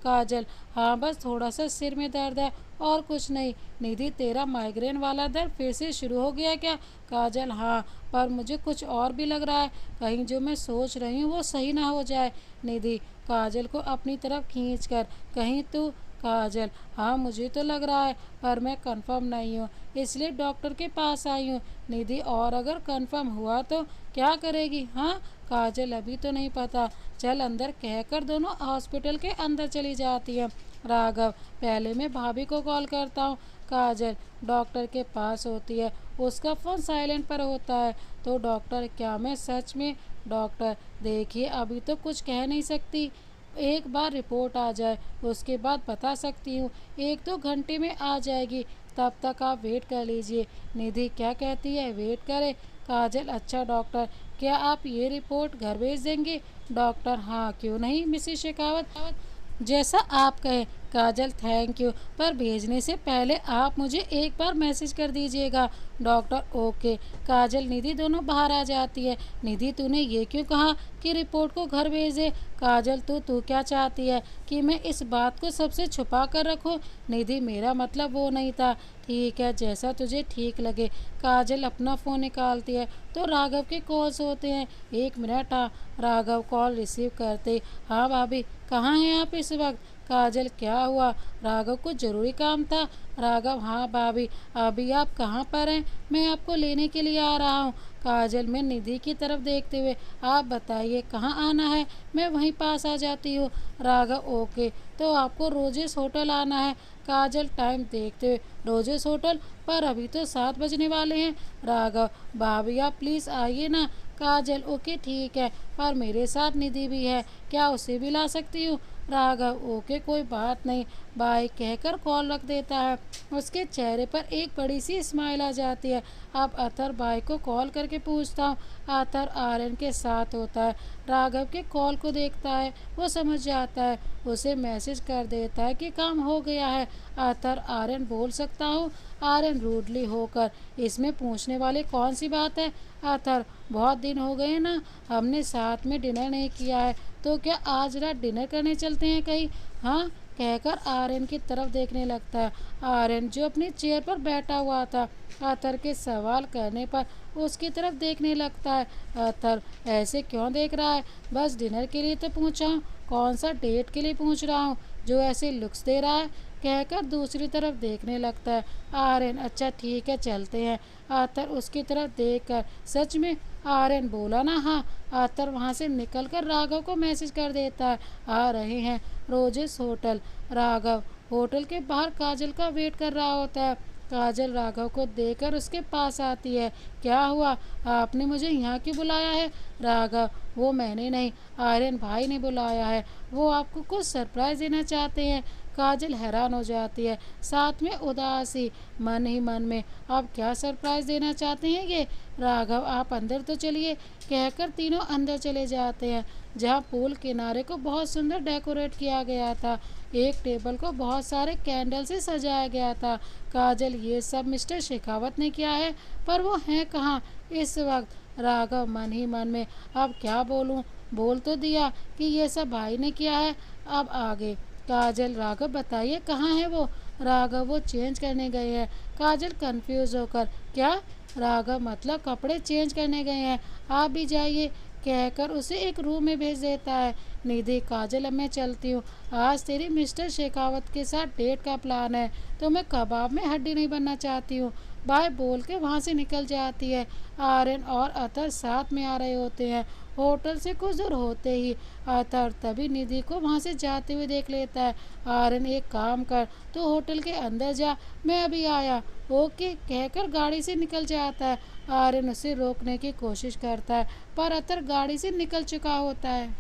काजल, हाँ बस थोड़ा सा सिर में दर्द है और कुछ नहीं। निधि, तेरा माइग्रेन वाला दर्द फिर से शुरू हो गया क्या? काजल, हाँ, पर मुझे कुछ और भी लग रहा है, कहीं जो मैं सोच रही हूँ वो सही ना हो जाए। निधि, काजल को अपनी तरफ खींचकर, कहीं तू। काजल, हाँ मुझे तो लग रहा है, पर मैं कंफर्म नहीं हूँ, इसलिए डॉक्टर के पास आई हूँ। निधि, और अगर कंफर्म हुआ तो क्या करेगी? हाँ। काजल, अभी तो नहीं पता, चल अंदर, कहकर दोनों हॉस्पिटल के अंदर चली जाती है। राघव, पहले मैं भाभी को कॉल करता हूँ। काजल डॉक्टर के पास होती है, उसका फ़ोन साइलेंट पर होता है। तो डॉक्टर, क्या मैं सच में? डॉक्टर, देखिए अभी तो कुछ कह नहीं सकती, एक बार रिपोर्ट आ जाए उसके बाद बता सकती हूँ, 1-2 घंटे में आ जाएगी, तब तक आप वेट कर लीजिए। निधि, क्या कहती है, वेट करें? काजल, अच्छा डॉक्टर, क्या आप ये रिपोर्ट घर भेज देंगे? डॉक्टर, हाँ क्यों नहीं मिसेस शेखावत, जैसा आप कहें। काजल, थैंक यू, पर भेजने से पहले आप मुझे एक बार मैसेज कर दीजिएगा। Doctor, okay. काजल निधि दोनों बाहर आ जाती है। निधि, तूने ये क्यों कहा कि रिपोर्ट को घर भेजे? काजल, तू क्या चाहती है कि मैं इस बात को सबसे छुपा कर रखूं? निधि, मेरा मतलब वो नहीं था। ठीक है, जैसा तुझे ठीक लगे। काजल अपना फ़ोन निकालती है तो राघव के कॉल्स होते हैं। 1 मिनट। हाँ। राघव कॉल रिसीव करते, हाँ भाभी, कहाँ हैं आप इस वक्त? काजल क्या हुआ? राघव कुछ जरूरी काम था? राघव हाँ भाभी, अभी आप कहाँ पर हैं? मैं आपको लेने के लिए आ रहा हूँ। काजल में निधि की तरफ देखते हुए, आप बताइए कहाँ आना है, मैं वहीं पास आ जाती हूँ। राघव ओके, तो आपको रोजेस होटल आना है। काजल टाइम देखते हुए, रोजेस होटल? पर अभी तो 7 बजने वाले हैं। राघव भाभी आप प्लीज़ आइए ना। काजल ओके ठीक है, पर मेरे साथ निधि भी है, क्या उसे भी ला सकती हूँ? राघव ओके कोई बात नहीं, बाय कहकर कॉल रख देता है। उसके चेहरे पर एक बड़ी सी स्माइल आ जाती है। अब अतर बाय को कॉल करके पूछता हूँ। अतर आर्यन के साथ होता है। राघव के कॉल को देखता है, वो समझ जाता है, उसे मैसेज कर देता है कि काम हो गया है। अतर आर्यन बोल सकता हूँ? आर्यन रूडली होकर, इसमें पूछने वाली कौन सी बात है? अतर बहुत दिन हो गए ना, हमने साथ में डिनर नहीं किया है, तो क्या आज रात डिनर करने चलते हैं कहीं? हाँ कहकर आर्यन की तरफ देखने लगता है। आर्यन जो अपनी चेयर पर बैठा हुआ था, अतर के सवाल करने पर उसकी तरफ देखने लगता है। अतर ऐसे क्यों देख रहा है? बस डिनर के लिए तो पूछा हूँ, कौन सा डेट के लिए पूछ रहा हूँ जो ऐसे लुक्स दे रहा है? कहकर दूसरी तरफ देखने लगता है। आर्यन अच्छा ठीक है चलते हैं। आतर उसकी तरफ देखकर, सच में? आर्यन बोला ना हाँ। आतर वहाँ से निकलकर राघव को मैसेज कर देता है, आ रहे हैं रोजेस होटल। राघव होटल के बाहर काजल का वेट कर रहा होता है। काजल राघव को देखकर उसके पास आती है। क्या हुआ, आपने मुझे यहाँ क्यों बुलाया है? राघव वो मैंने नहीं, आर्यन भाई ने बुलाया है, वो आपको कुछ सरप्राइज देना चाहते हैं। काजल हैरान हो जाती है, साथ में उदासी, मन ही मन में अब क्या सरप्राइज देना चाहते हैं ये? राघव आप अंदर तो चलिए, कहकर तीनों अंदर चले जाते हैं, जहाँ पूल किनारे को बहुत सुंदर डेकोरेट किया गया था। एक टेबल को बहुत सारे कैंडल से सजाया गया था। काजल ये सब मिस्टर शेखावत ने किया है, पर वो हैं कहाँ इस वक्त? राघव मन ही मन में, अब क्या बोलूं, बोल तो दिया कि ये सब भाई ने किया है, अब आगे। काजल राघव बताइए कहाँ है वो? राघव वो चेंज करने गए हैं। काजल कंफ्यूज होकर, क्या? राघव मतलब कपड़े चेंज करने गए हैं, आप भी जाइए, कहकर उसे एक रूम में भेज देता है। निधि काजल अब मैं चलती हूँ, आज तेरी मिस्टर शेखावत के साथ डेट का प्लान है, तो मैं कबाब में हड्डी नहीं बनना चाहती हूँ, बाय बोल के वहाँ से निकल जाती है। आर्यन और अतर साथ में आ रहे होते हैं। होटल से कुछ दूर होते ही अतर तभी निधि को वहाँ से जाते हुए देख लेता है। आर्यन एक काम कर, तो होटल के अंदर जा, मैं अभी आया। ओके कहकर गाड़ी से निकल जाता है। आर्यन उसे रोकने की कोशिश करता है, पर अतर गाड़ी से निकल चुका होता है।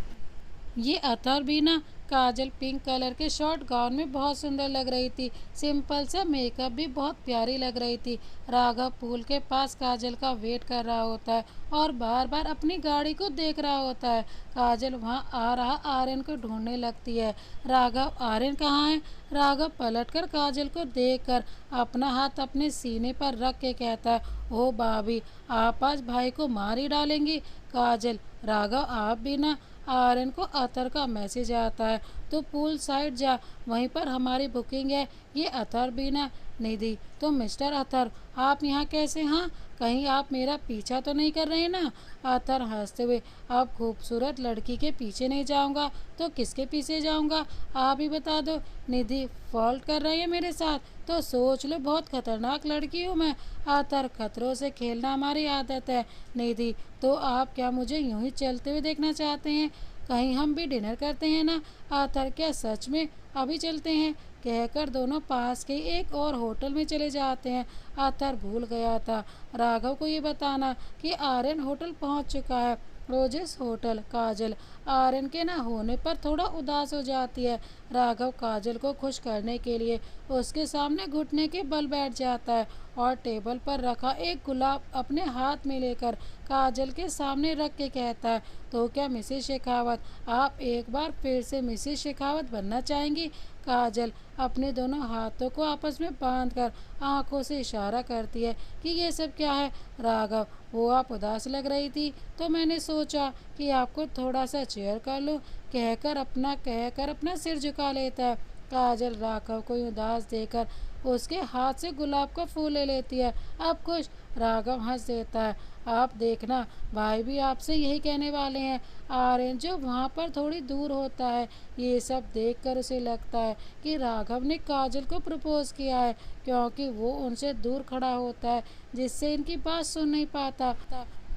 ये अतर भी ना, काजल पिंक कलर के शॉर्ट गाउन में बहुत सुंदर लग रही थी, सिंपल सा मेकअप भी बहुत प्यारी लग रही थी। राघव पूल के पास काजल का वेट कर रहा होता है और बार बार अपनी गाड़ी को देख रहा होता है। काजल वहाँ आ रहा आर्यन को ढूंढने लगती है। राघव आर्यन कहाँ है? राघव पलटकर काजल को देखकर अपना हाथ अपने सीने पर रख के कहता है, ओ भाभी आप आज भाई को मार ही डालेंगी। काजल राघव आप भी ना। आर्यन को अतर का मैसेज आता है, तो पूल साइड जा, वहीं पर हमारी बुकिंग है। ये अतर भी ना। निधि तो मिस्टर अतर आप यहाँ कैसे? हाँ कहीं आप मेरा पीछा तो नहीं कर रहे ना? अतर हंसते हुए, अब खूबसूरत लड़की के पीछे नहीं जाऊँगा तो किसके पीछे जाऊँगा, आप ही बता दो। निधि फॉल्ट कर रही है मेरे साथ, तो सोच लो बहुत खतरनाक लड़की हूँ मैं। अतर खतरों से खेलना हमारी आदत है। निधि तो आप क्या मुझे यूं ही चलते हुए देखना चाहते हैं? कहीं हम भी डिनर करते हैं ना? आतर क्या सच में अभी चलते हैं? कहकर दोनों पास के एक और होटल में चले जाते हैं। आतर भूल गया था राघव को ये बताना कि आर्यन होटल पहुंच चुका है, रोजेस होटल। काजल आर्यन के ना होने पर थोड़ा उदास हो जाती है। राघव काजल को खुश करने के लिए उसके सामने घुटने के बल बैठ जाता है और टेबल पर रखा एक गुलाब अपने हाथ में लेकर काजल के सामने रख के कहता है, तो क्या मिसेस शेखावत आप एक बार फिर से मिसेस शेखावत बनना चाहेंगी? काजल अपने दोनों हाथों को आपस में बांधकर आंखों से इशारा करती है कि ये सब क्या है? राघव वो आप उदास लग रही थी, तो मैंने सोचा कि आपको थोड़ा सा चेयर कर लूं, कहकर अपना सिर झुका लेता है। काजल राघव को उदास देकर उसके हाथ से गुलाब का फूल ले लेती है। अब खुश राघव हंस देता है। आप देखना भाई भी आपसे यही कहने वाले हैं। आर्यन जो वहाँ पर थोड़ी दूर होता है, ये सब देखकर उसे लगता है कि राघव ने काजल को प्रपोज किया है, क्योंकि वो उनसे दूर खड़ा होता है जिससे इनकी बात सुन नहीं पाता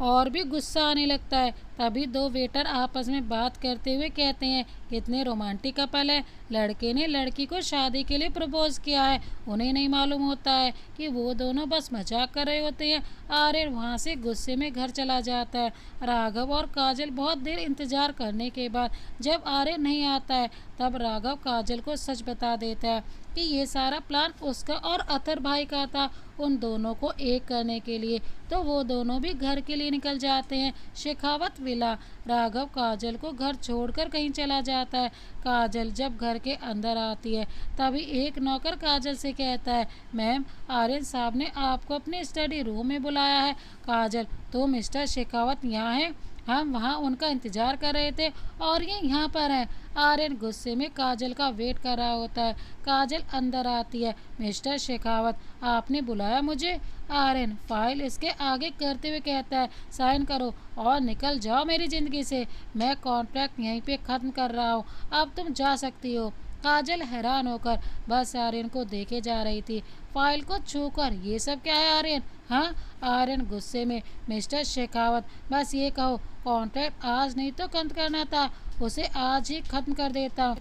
और भी गुस्सा आने लगता है। तभी दो वेटर आपस में बात करते हुए कहते हैं, कितने रोमांटिक कपल है। लड़के ने लड़की को शादी के लिए प्रपोज किया है। उन्हें नहीं मालूम होता है कि वो दोनों बस मजाक कर रहे होते हैं। आर्यन वहाँ से गुस्से में घर चला जाता है। राघव और काजल बहुत देर इंतजार करने के बाद जब आर्यन नहीं आता है, तब राघव काजल को सच बता देता है कि ये सारा प्लान उसका और अतर भाई का था, उन दोनों को एक करने के लिए। तो वो दोनों भी घर के लिए निकल जाते हैं, शेखावत विला। राघव काजल को घर छोड़कर कहीं चला जाता है। काजल जब घर के अंदर आती है, तभी एक नौकर काजल से कहता है, मैम आर्यन साहब ने आपको अपने स्टडी रूम में बुलाया है। काजल, तो मिस्टर शेखावत यहाँ हैं? हम वहाँ उनका इंतजार कर रहे थे और ये यहाँ पर हैं। आर्यन गुस्से में काजल का वेट कर रहा होता है। काजल अंदर आती है। मिस्टर शेखावत, आपने बुलाया मुझे? आर्यन फाइल इसके आगे करते हुए कहता है, साइन करो और निकल जाओ मेरी ज़िंदगी से। मैं कॉन्ट्रैक्ट यहीं पे ख़त्म कर रहा हूँ, अब तुम जा सकती हो। काजल हैरान होकर बस आर्यन को देखे जा रही थी, फाइल को छूकर। ये सब क्या है आर्यन? हाँ? आर्यन गुस्से में, मिस्टर शेखावत बस ये कहो, कॉन्ट्रैक्ट आज नहीं तो खत्म करना था, उसे आज ही खत्म कर देता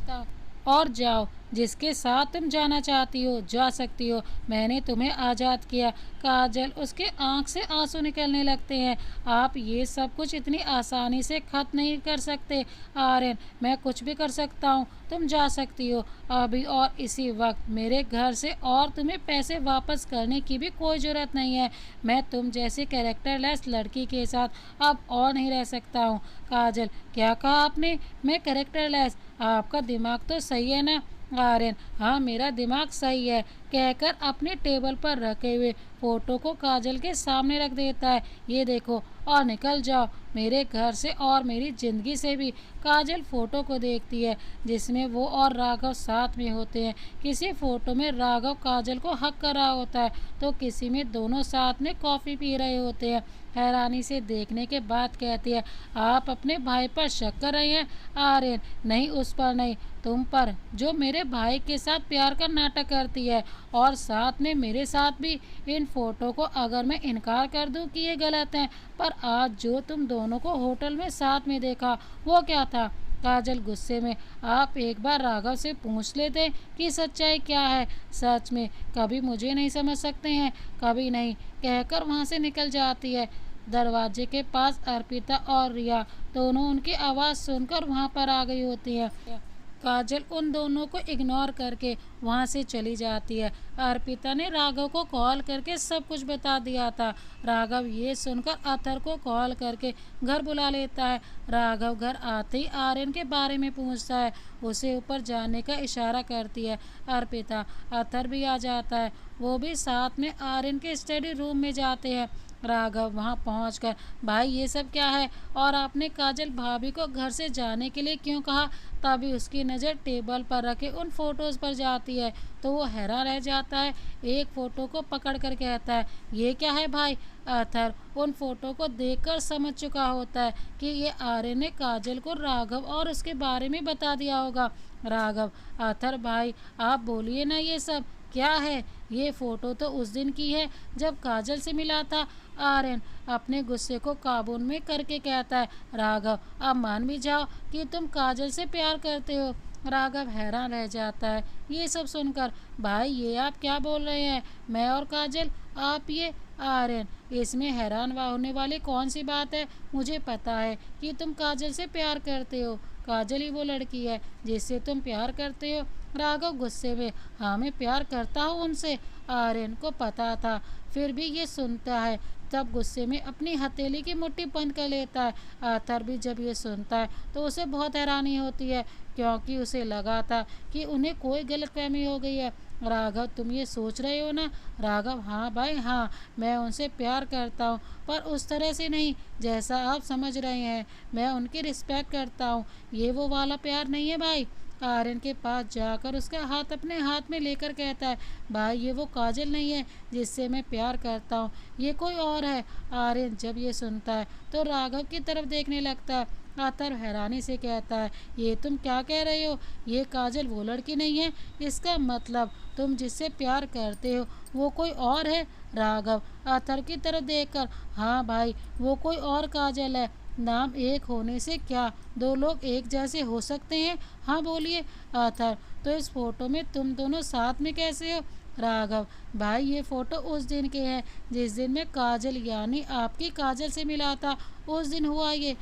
और जाओ। जिसके साथ तुम जाना चाहती हो जा सकती हो, मैंने तुम्हें आज़ाद किया। काजल, उसके आंख से आंसू निकलने लगते हैं। आप ये सब कुछ इतनी आसानी से खत्म नहीं कर सकते आर्यन, मैं कुछ भी कर सकता हूँ, तुम जा सकती हो अभी और इसी वक्त मेरे घर से, और तुम्हें पैसे वापस करने की भी कोई ज़रूरत नहीं है। मैं तुम जैसी कैरेक्टरलेस लड़की के साथ अब और नहीं रह सकता हूँ। काजल, क्या कहा आपने? मैं कैरेक्टरलेस? आपका दिमाग तो सही है ना? आर्यन, हाँ मेरा दिमाग सही है, कहकर अपने टेबल पर रखे हुए फोटो को काजल के सामने रख देता है। ये देखो और निकल जाओ मेरे घर से और मेरी ज़िंदगी से भी। काजल फ़ोटो को देखती है जिसमें वो और राघव साथ में होते हैं। किसी फ़ोटो में राघव काजल को हक कर रहा होता है, तो किसी में दोनों साथ में कॉफ़ी पी रहे होते हैं। हैरानी से देखने के बाद कहती है, आप अपने भाई पर शक कर रहे हैं? आर्यन, नहीं उस पर नहीं, तुम पर, जो मेरे भाई के साथ प्यार का नाटक करती है और साथ में मेरे साथ भी। इन फ़ोटो को अगर मैं इनकार कर दूं कि ये गलत हैं, पर आज जो तुम दोनों को होटल में साथ में देखा वो क्या था? काजल गुस्से में, आप एक बार राघव से पूछ लेते कि सच्चाई क्या है। सच में कभी मुझे नहीं समझ सकते हैं, कभी नहीं, कहकर वहाँ से निकल जाती है। दरवाजे के पास अर्पिता और रिया दोनों उनकी आवाज़ सुनकर वहाँ पर आ गई होती है। काजल उन दोनों को इग्नोर करके वहाँ से चली जाती है। अर्पिता ने राघव को कॉल करके सब कुछ बता दिया था। राघव ये सुनकर अथर को कॉल करके घर बुला लेता है। राघव घर आते ही आर्यन के बारे में पूछता है, उसे ऊपर जाने का इशारा करती है अर्पिता। अथर भी आ जाता है, वो भी साथ में आर्यन के स्टडी रूम में जाते हैं। राघव वहां पहुंचकर, भाई ये सब क्या है और आपने काजल भाभी को घर से जाने के लिए क्यों कहा? तभी उसकी नज़र टेबल पर रखे उन फोटोज़ पर जाती है, तो वो हैरान रह जाता है। एक फ़ोटो को पकड़ कर कहता है, ये क्या है भाई? अथर उन फोटो को देखकर समझ चुका होता है कि ये आर्यन ने काजल को राघव और उसके बारे में बता दिया होगा। राघव, अथर भाई आप बोलिए ना, ये सब क्या है? ये फ़ोटो तो उस दिन की है जब काजल से मिला था। आर्यन अपने गुस्से को काबू में करके कहता है, राघव अब मान भी जाओ कि तुम काजल से प्यार करते हो। राघव हैरान रह जाता है ये सब सुनकर, भाई ये आप क्या बोल रहे हैं? मैं और काजल, आप ये? आर्यन, इसमें हैरान होने वाली कौन सी बात है? मुझे पता है कि तुम काजल से प्यार करते हो, काजल ही वो लड़की है जिससे तुम प्यार करते हो। राघव गुस्से में, हाँ मैं प्यार करता हूँ उनसे। आर्यन को पता था फिर भी ये सुनता है, तब गुस्से में अपनी हथेली की मुट्ठी बंद कर लेता है। आथर भी जब ये सुनता है तो उसे बहुत हैरानी होती है, क्योंकि उसे लगा था कि उन्हें कोई गलतफहमी हो गई है। राघव तुम ये सोच रहे हो ना? राघव, हाँ भाई हाँ, मैं उनसे प्यार करता हूँ, पर उस तरह से नहीं जैसा आप समझ रहे हैं। मैं उनकी रिस्पेक्ट करता हूँ, ये वो वाला प्यार नहीं है भाई। आर्यन के पास जाकर उसका हाथ अपने हाथ में लेकर कहता है, भाई ये वो काजल नहीं है जिससे मैं प्यार करता हूँ, ये कोई और है। आर्यन जब ये सुनता है तो राघव की तरफ देखने लगता है। अथर्व हैरानी से कहता है, ये तुम क्या कह रहे हो? ये काजल वो लड़की नहीं है? इसका मतलब तुम जिससे प्यार करते हो वो कोई और है? राघव अथर्व की तरफ देखकर, हाँ भाई, वो कोई और काजल है। नाम एक होने से क्या दो लोग एक जैसे हो सकते हैं? हाँ बोलिए। अथर्व, तो इस फोटो में तुम दोनों साथ में कैसे हो? राघव, भाई ये फ़ोटो उस दिन के हैं जिस दिन मैं काजल यानी आपकी काजल से मिला था। उस दिन हुआ ये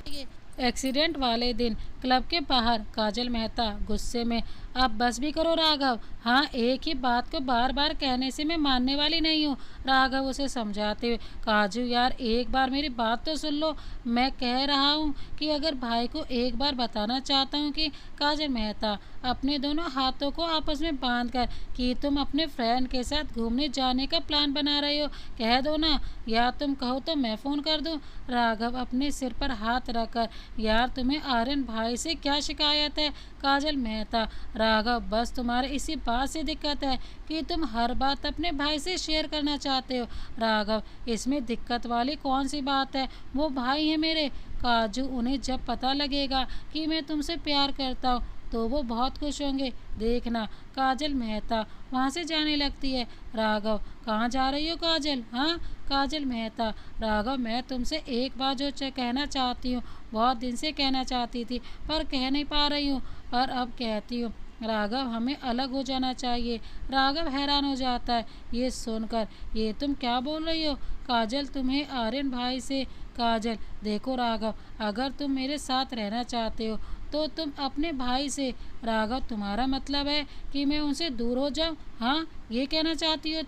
एक्सीडेंट वाले दिन क्लब के बाहर। काजल मेहता गुस्से में, आप बस भी करो राघव। हाँ, एक ही बात को बार बार कहने से मैं मानने वाली नहीं हूँ। राघव उसे समझाते हुए, काजू यार एक बार मेरी बात तो सुन लो। मैं कह रहा हूँ कि अगर भाई को एक बार बताना चाहता हूँ कि काजल मेहता, अपने दोनों हाथों को आपस में बांध कर कि तुम अपने फ्रेंड के साथ घूमने जाने का प्लान बना रहे हो, कह दो ना, या तुम कहो तो मैं फ़ोन कर दूँ। राघव अपने सिर पर हाथ रखकर, यार तुम्हें आर्यन भाई से क्या शिकायत है? काजल मेहता, राघव बस तुम्हारे इसी बात से दिक्कत है कि तुम हर बात अपने भाई से शेयर करना चाहते हो। राघव, इसमें दिक्कत वाली कौन सी बात है? वो भाई है मेरे। काजू, उन्हें जब पता लगेगा कि मैं तुमसे प्यार करता हूँ तो वो बहुत खुश होंगे, देखना। काजल मेहता वहाँ से जाने लगती है। राघव, कहाँ जा रही हो काजल? हाँ। काजल मेहता, राघव मैं तुमसे एक बात जो कहना चाहती हूँ, बहुत दिन से कहना चाहती थी पर कह नहीं पा रही हूँ, पर अब कहती हूँ। राघव, हमें अलग हो जाना चाहिए। राघव हैरान हो जाता है ये सुनकर, ये तुम क्या बोल रही हो? काजल, तुम्हें आर्यन भाई से। काजल, देखो राघव, अगर तुम मेरे साथ रहना चाहते हो तो तुम अपने भाई से। राघव, तुम्हारा मतलब है कि मैं उनसे दूर हो जाऊं? हाँ, ये कहना चाहती हो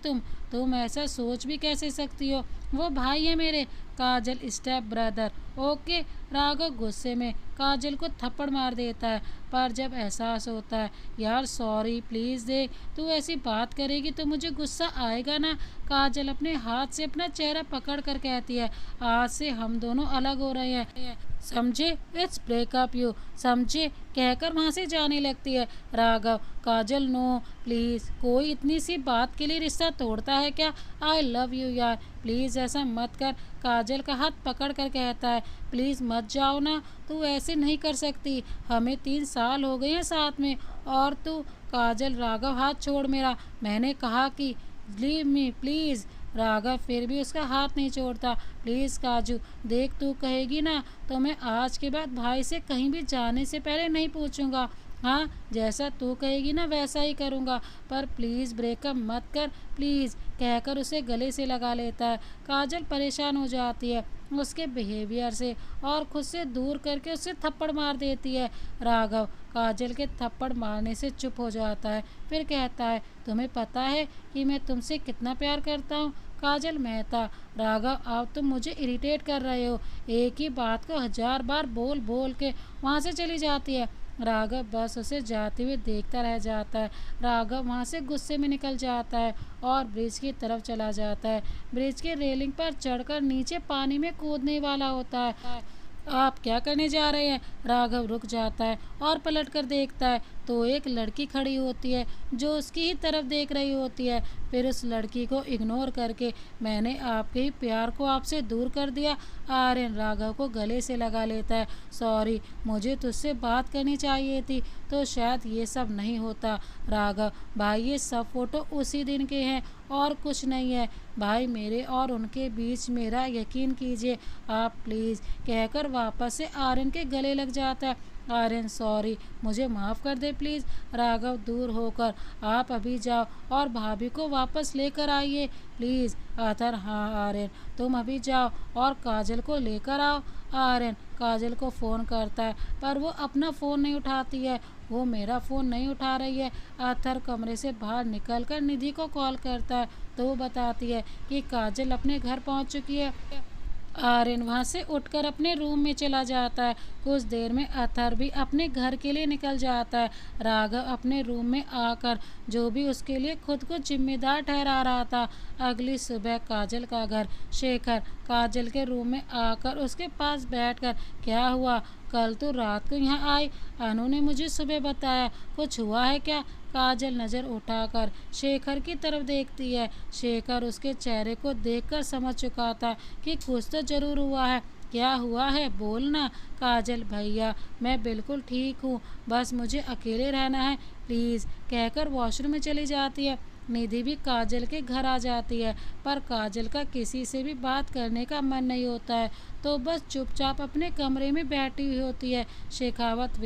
तुम ऐसा सोच भी कैसे सकती हो? वो भाई है मेरे। काजल, स्टेप ब्रदर। ओके। राघव गुस्से में काजल को थप्पड़ मार देता है, पर जब एहसास होता है, यार सॉरी प्लीज़ देख, तू ऐसी बात करेगी तो मुझे गुस्सा आएगा ना। काजल अपने हाथ से अपना चेहरा पकड़ कर कहती है, आज से हम दोनों अलग हो रहे हैं, समझे? इट्स ब्रेकअप यू, समझे? कहकर वहाँ से जाने लगती है। राघव, काजल नो प्लीज़, कोई इतनी सी बात के लिए रिश्ता तोड़ता है क्या? आई लव यू यार, प्लीज़ ऐसा मत कर। काजल का हाथ पकड़ कर कहता है, प्लीज़ मत जाओ ना, तू ऐसे नहीं कर सकती, हमें 3 साल हो गए हैं साथ में, और तू। काजल, राघव हाथ छोड़ मेरा, मैंने कहा कि लीव मी प्लीज़। राघव फिर भी उसका हाथ नहीं छोड़ता। प्लीज़ काजू, देख तू कहेगी ना तो मैं आज के बाद भाई से कहीं भी जाने से पहले नहीं पूछूंगा। हाँ, जैसा तू कहेगी ना वैसा ही करूँगा, पर प्लीज़ ब्रेकअप मत कर प्लीज़, कहकर उसे गले से लगा लेता है। काजल परेशान हो जाती है उसके बिहेवियर से और खुद से दूर करके उसे थप्पड़ मार देती है। राघव काजल के थप्पड़ मारने से चुप हो जाता है, फिर कहता है, तुम्हें पता है कि मैं तुमसे कितना प्यार करता हूँ? काजल मेहता, राघव अब तुम मुझे इरिटेट कर रहे हो, एक ही बात को 1000 बार बोल बोल के। वहाँ से चली जाती है। राघव बस उसे जाते हुए देखता रह जाता है। राघव वहाँ से गुस्से में निकल जाता है और ब्रिज की तरफ चला जाता है। ब्रिज की रेलिंग पर चढ़कर नीचे पानी में कूदने वाला होता है। आप क्या करने जा रहे हैं? राघव रुक जाता है और पलट कर देखता है तो एक लड़की खड़ी होती है जो उसकी ही तरफ देख रही होती है। फिर उस लड़की को इग्नोर करके, मैंने आपके ही प्यार को आपसे दूर कर दिया। आर्यन राघव को गले से लगा लेता है, सॉरी, मुझे तुझसे बात करनी चाहिए थी तो शायद ये सब नहीं होता। राघव, भाई ये सब फोटो उसी दिन के हैं और कुछ नहीं है भाई, मेरे और उनके बीच मेरा यकीन कीजिए आप प्लीज़, कहकर वापस से आर्यन के गले लग जाता है। आर्यन, सॉरी, मुझे माफ़ कर दे प्लीज़। राघव दूर होकर, आप अभी जाओ और भाभी को वापस लेकर आइए प्लीज़। अथर, हाँ आर्यन, तुम अभी जाओ और काजल को लेकर आओ। आर्यन काजल को फ़ोन करता है पर वो अपना फ़ोन नहीं उठाती है, वो मेरा फ़ोन नहीं उठा रही है। आथर कमरे से बाहर निकलकर निधि को कॉल करता है तो वो बताती है कि काजल अपने घर पहुंच चुकी है। आर्यन वहाँ से उठकर अपने रूम में चला जाता है। कुछ देर में अथर भी अपने घर के लिए निकल जाता है। राघव अपने रूम में आकर जो भी उसके लिए खुद को जिम्मेदार ठहरा रहा था। अगली सुबह काजल का घर। शेखर काजल के रूम में आकर उसके पास बैठकर, क्या हुआ? कल तो रात को यहाँ आई, अनु ने मुझे सुबह बताया। कुछ हुआ है क्या? काजल नज़र उठाकर शेखर की तरफ देखती है। शेखर उसके चेहरे को देखकर समझ चुका था कि कुछ तो जरूर हुआ है। क्या हुआ है, बोलना। काजल, भैया मैं बिल्कुल ठीक हूँ, बस मुझे अकेले रहना है प्लीज़, कहकर वॉशरूम में चली जाती है। निधि भी काजल के घर आ जाती है, पर काजल का किसी से भी बात करने का मन नहीं होता है, तो बस चुपचाप अपने कमरे में बैठी हुई होती है। शेखावत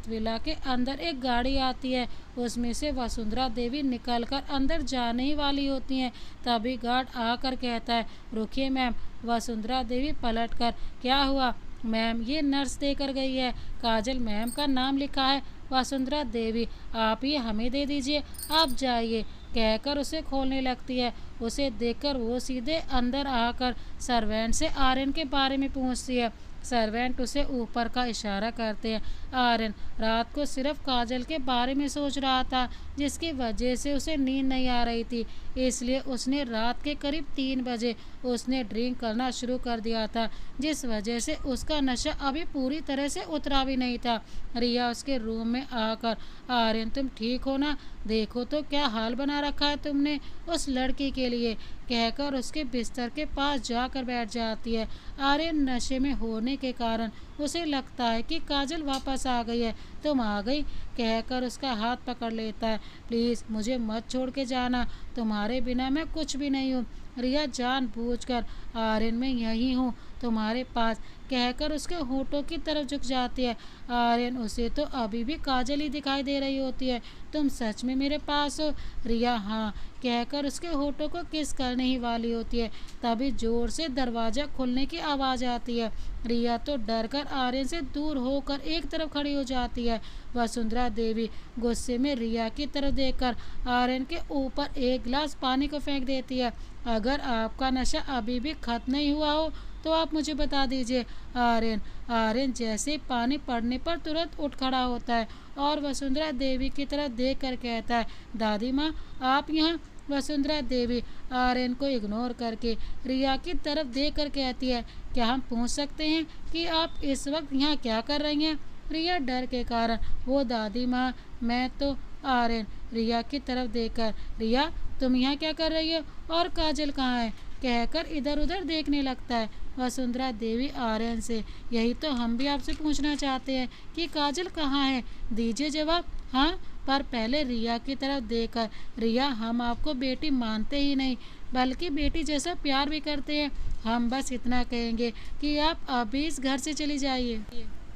विला के अंदर एक गाड़ी आती है, उसमें से वसुंधरा देवी निकलकर अंदर जाने ही वाली होती हैं। तभी गार्ड आकर कहता है, रुकिए मैम। वसुंधरा देवी पलटकर, क्या हुआ? मैम, ये नर्स देकर गई है, काजल मैम का नाम लिखा है। वसुंधरा देवी, आप ये हमें दे दीजिए, आप जाइए, कहकर उसे खोलने लगती है। उसे देखकर वो सीधे अंदर आकर सर्वेंट से आर्यन के बारे में पूछती है। सर्वेंट उसे ऊपर का इशारा करते हैं। आर्यन रात को सिर्फ काजल के बारे में सोच रहा था, जिसकी वजह से उसे नींद नहीं आ रही थी, इसलिए उसने रात के करीब 3 बजे उसने ड्रिंक करना शुरू कर दिया था, जिस वजह से उसका नशा अभी पूरी तरह से उतरा भी नहीं था। रिया उसके रूम में आकर, आर्यन तुम ठीक हो ना? देखो तो क्या हाल बना रखा है तुमने उस लड़की के लिए, कहकर उसके बिस्तर के पास जाकर बैठ जाती है। आर्यन नशे में होने के कारण उसे लगता है कि काजल वापस आ गई है। तुम आ गई, कहकर उसका हाथ पकड़ लेता है। प्लीज़ मुझे मत छोड़ के जाना, तुम्हारे बिना मैं कुछ भी नहीं हूँ। रिया जानबूझकर, आर्यन मैं यहीं हूँ तुम्हारे पास, कहकर उसके होठों की तरफ झुक जाती है। आर्यन उसे तो अभी भी काजल ही दिखाई दे रही होती है। तुम सच में मेरे पास हो? रिया हाँ, कहकर उसके होठों को किस करने ही वाली होती है। तभी जोर से दरवाज़ा खुलने की आवाज़ आती है। रिया तो डर कर आर्यन से दूर होकर एक तरफ खड़ी हो जाती है। वसुंधरा देवी गुस्से में रिया की तरफ देखकर आर्यन के ऊपर एक गिलास पानी को फेंक देती है। अगर आपका नशा अभी भी खत्म नहीं हुआ हो तो आप मुझे बता दीजिए। आर्यन जैसे पानी पड़ने पर तुरंत उठ खड़ा होता है और वसुंधरा देवी की तरफ देख कर कहता है, दादी माँ आप यहाँ? वसुंधरा देवी आर्यन को इग्नोर करके रिया की तरफ देख कर कहती है, क्या हम पूछ सकते हैं कि आप इस वक्त यहाँ क्या कर रही हैं? रिया डर के कारण, वो दादी माँ मैं तो। आर्यन रिया की तरफ देखकर, रिया तुम यहाँ क्या कर रही हो और काजल कहाँ है, कहकर इधर उधर देखने लगता है। वसुंधरा देवी आर्यन से, यही तो हम भी आपसे पूछना चाहते हैं कि काजल कहाँ है, दीजिए जवाब। हाँ, पर पहले रिया की तरफ देखकर, रिया हम आपको बेटी मानते ही नहीं बल्कि बेटी जैसा प्यार भी करते हैं, हम बस इतना कहेंगे कि आप अभी इस घर से चली जाइए।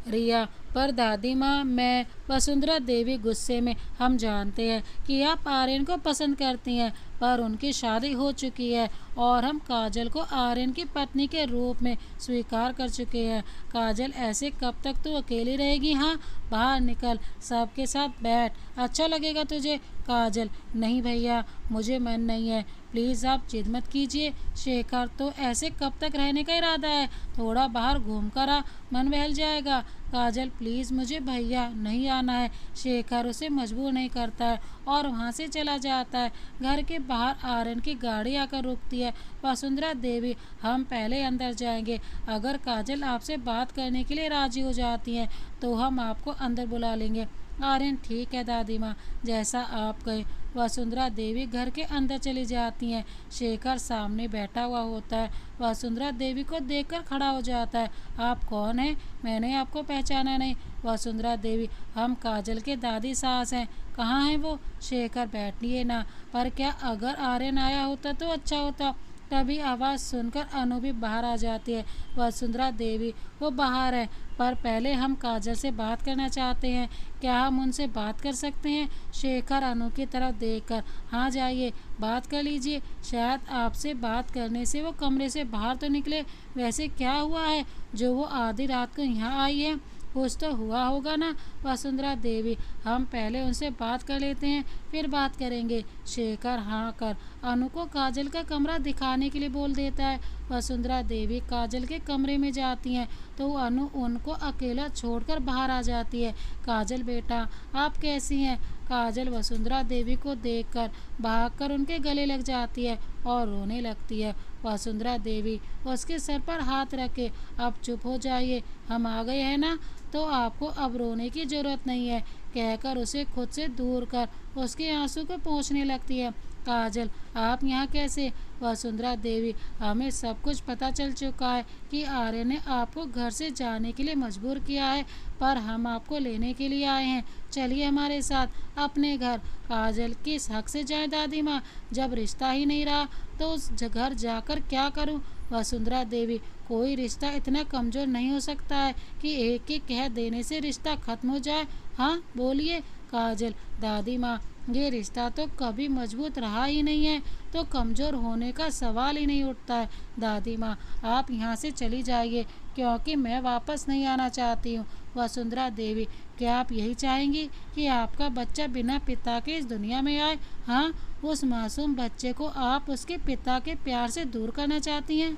रिया, पर दादी माँ मैं। वसुंधरा देवी गुस्से में, हम जानते हैं कि आप आर्यन को पसंद करती हैं, पर उनकी शादी हो चुकी है और हम काजल को आर्यन की पत्नी के रूप में स्वीकार कर चुके हैं। काजल ऐसे कब तक तू अकेली रहेगी? हाँ, बाहर निकल, सबके साथ बैठ, अच्छा लगेगा तुझे। काजल, नहीं भैया मुझे मन नहीं है, प्लीज़ आप जिद मत कीजिए। शेखर, तो ऐसे कब तक रहने का इरादा है? थोड़ा बाहर घूम कर आ, मन बहल जाएगा। काजल, प्लीज़ मुझे भैया नहीं आना है। शेखर उसे मजबूर नहीं करता है और वहाँ से चला जाता है। घर के बाहर आर्यन की गाड़ी आकर रुकती है। वसुंधरा देवी, हम पहले अंदर जाएंगे, अगर काजल आपसे बात करने के लिए राजी हो जाती हैं तो हम आपको अंदर बुला लेंगे। आर्यन, ठीक है दादी माँ, जैसा आप कहें। वसुंधरा देवी घर के अंदर चली जाती हैं। शेखर सामने बैठा हुआ होता है, वसुंधरा देवी को देखकर खड़ा हो जाता है। आप कौन हैं? मैंने आपको पहचाना नहीं। वसुंधरा देवी, हम काजल के दादी सास हैं। कहाँ हैं वो? शेखर, बैठिए ना, पर क्या अगर आर्यन आया होता तो अच्छा होता। तभी आवाज़ सुनकर अनु भी बाहर आ जाती है। वसुंधरा देवी, वो बाहर है, पर पहले हम काजल से बात करना चाहते हैं, क्या हम उनसे बात कर सकते हैं? शेखर अनु की तरफ देखकर, हाँ जाइए, बात कर लीजिए, शायद आपसे बात करने से वो कमरे से बाहर तो निकले। वैसे क्या हुआ है जो वो आधी रात को यहाँ आई है? कुछ तो हुआ होगा ना। वसुंधरा देवी, हम पहले उनसे बात कर लेते हैं फिर बात करेंगे। शेखर हाँ कर अनु को काजल का कमरा दिखाने के लिए बोल देता है। वसुंधरा देवी काजल के कमरे में जाती हैं तो अनु उनको अकेला छोड़कर बाहर आ जाती है। काजल बेटा, आप कैसी हैं? काजल वसुंधरा देवी को देखकर भागकर उनके गले लग जाती है और रोने लगती है। वसुंधरा देवी उसके सर पर हाथ रखे, अब चुप हो जाइए, हम आ गए हैं ना, तो आपको अब रोने की जरूरत नहीं है, कहकर उसे खुद से दूर कर उसके आंसू को पोंछने लगती है। काजल, आप यहाँ कैसे? वसुंधरा देवी, हमें सब कुछ पता चल चुका है कि आर्य ने आपको घर से जाने के लिए मजबूर किया है, पर हम आपको लेने के लिए आए हैं, चलिए हमारे साथ अपने घर। काजल, किस हक से जाए दादी माँ, जब रिश्ता ही नहीं रहा तो उस घर जाकर क्या करूँ? वसुंधरा देवी, कोई रिश्ता इतना कमज़ोर नहीं हो सकता है कि एक के कह देने से रिश्ता खत्म हो जाए। हाँ बोलिए। काजल, दादी माँ, ये रिश्ता तो कभी मजबूत रहा ही नहीं है, तो कमज़ोर होने का सवाल ही नहीं उठता है। दादी माँ, आप यहाँ से चली जाइए, क्योंकि मैं वापस नहीं आना चाहती हूँ। वसुंधरा देवी, क्या आप यही चाहेंगी कि आपका बच्चा बिना पिता के इस दुनिया में आए? हाँ, उस मासूम बच्चे को आप उसके पिता के प्यार से दूर करना चाहती हैं?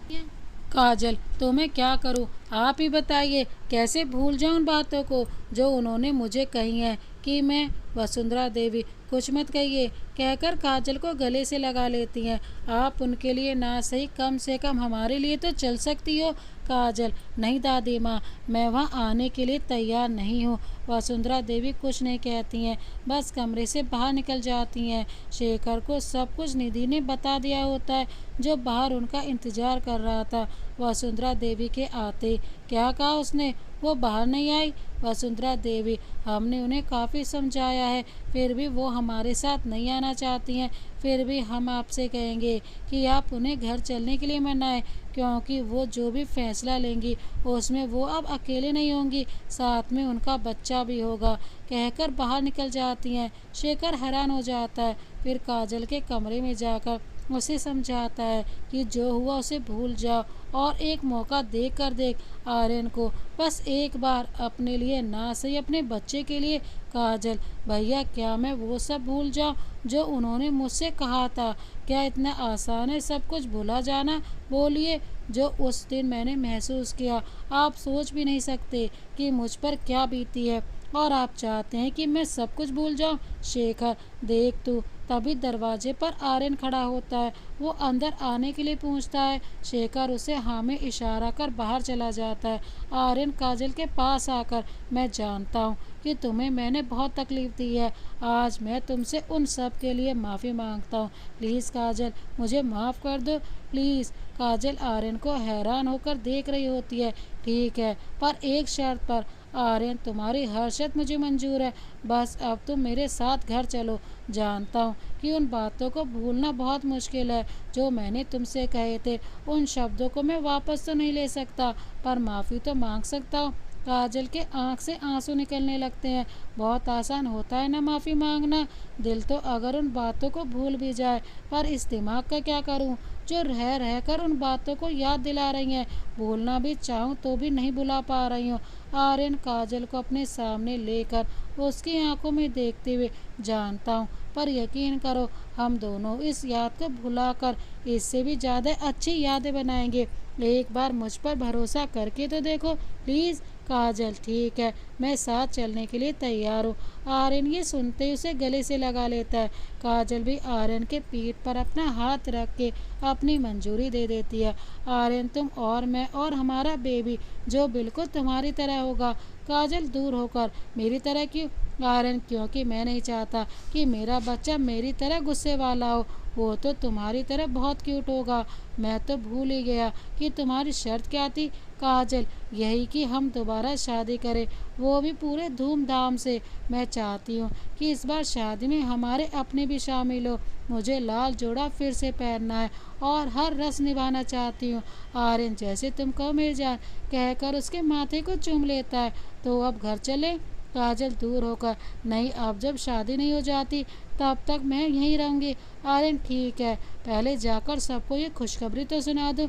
काजल, तो मैं क्या करूं? आप ही बताइए, कैसे भूल जाऊं उन बातों को जो उन्होंने मुझे कही हैं कि मैं। वसुंधरा देवी, कुछ मत कहिए, कहकर काजल को गले से लगा लेती हैं। आप उनके लिए ना सही, कम से कम हमारे लिए तो चल सकती हो। काजल, नहीं दादी माँ, मैं वहाँ आने के लिए तैयार नहीं हूँ। वसुंधरा देवी कुछ नहीं कहती हैं, बस कमरे से बाहर निकल जाती हैं। शेखर को सब कुछ निधि ने बता दिया होता है, जो बाहर उनका इंतजार कर रहा था। वसुंधरा देवी के आते क्या कहा उसने? वो बाहर नहीं आई। वसुंधरा देवी, हमने उन्हें काफ़ी समझाया है, फिर भी वो हमारे साथ नहीं आना चाहती हैं। फिर भी हम आपसे कहेंगे कि आप उन्हें घर चलने के लिए मनाएं, क्योंकि वो जो भी फैसला लेंगी उसमें वो अब अकेले नहीं होंगी, साथ में उनका बच्चा भी होगा, कहकर बाहर निकल जाती हैं। शेखर हैरान हो जाता है, फिर काजल के कमरे में जाकर उसे समझाता है कि जो हुआ उसे भूल जाओ और एक मौका देख कर देख आर्यन को, बस एक बार, अपने लिए ना सही अपने बच्चे के लिए। काजल, भैया, क्या मैं वो सब भूल जाऊं जो उन्होंने मुझसे कहा था? क्या इतना आसान है सब कुछ भुला जाना? बोलिए, जो उस दिन मैंने महसूस किया, आप सोच भी नहीं सकते कि मुझ पर क्या बीती है, और आप चाहते हैं कि मैं सब कुछ भूल जाऊं? शेखर, देख तू। तभी दरवाजे पर आर्यन खड़ा होता है, वो अंदर आने के लिए पूछता है। शेखर उसे हाँ में इशारा कर बाहर चला जाता है। आर्यन काजल के पास आकर, मैं जानता हूँ कि तुम्हें मैंने बहुत तकलीफ दी है, आज मैं तुमसे उन सब के लिए माफ़ी मांगता हूँ, प्लीज़ काजल, मुझे माफ़ कर दो, प्लीज़। काजल आर्यन को हैरान होकर देख रही होती है। ठीक है, पर एक शर्त पर। आर्यन, तुम्हारी हर शर्त मुझे मंजूर है, बस अब तुम मेरे साथ घर चलो। जानता हूँ कि उन बातों को भूलना बहुत मुश्किल है जो मैंने तुमसे कहे थे, उन शब्दों को मैं वापस तो नहीं ले सकता, पर माफ़ी तो मांग सकता हूँ। काजल के आंख से आंसू निकलने लगते हैं। बहुत आसान होता है ना माफ़ी मांगना, दिल तो अगर उन बातों को भूल भी जाए, पर इस दिमाग का क्या करूं जो रह रह कर उन बातों को याद दिला रही हैं। भूलना भी चाहूं तो भी नहीं भुला पा रही हूँ। आर्यन काजल को अपने सामने लेकर उसकी आंखों में देखते हुए, जानता हूँ, पर यकीन करो, हम दोनों इस याद को भुलाकर इससे भी ज़्यादा अच्छी यादें बनाएंगे। एक बार मुझ पर भरोसा करके तो देखो, प्लीज़। काजल, ठीक है, मैं साथ चलने के लिए तैयार हूँ। आर्यन ये सुनते ही उसे गले से लगा लेता है। काजल भी आर्यन के पीठ पर अपना हाथ रख के अपनी मंजूरी दे देती है। आर्यन, तुम और मैं और हमारा बेबी, जो बिल्कुल तुम्हारी तरह होगा। काजल, दूर होकर, मेरी तरह क्यों? आर्यन, क्योंकि मैं नहीं चाहता कि मेरा बच्चा मेरी तरह गुस्से वाला हो, वो तो तुम्हारी तरह बहुत क्यूट होगा। मैं तो भूल ही गया कि तुम्हारी शर्त क्या थी। काजल, यही कि हम दोबारा शादी करें, वो भी पूरे धूमधाम से। मैं चाहती हूँ कि इस बार शादी में हमारे अपने भी शामिल हो। मुझे लाल जोड़ा फिर से पहनना है और हर रस्म निभाना चाहती हूँ। आर्यन, जैसे तुम कहो मेरी जान, कहकर उसके माथे को चूम लेता है। तो अब घर चले? काजल, दूर होकर, नहीं, अब जब शादी नहीं हो जाती तब तक मैं यहीं रहूँगी। आर्यन, ठीक है, पहले जाकर सबको ये खुशखबरी तो सुना दो।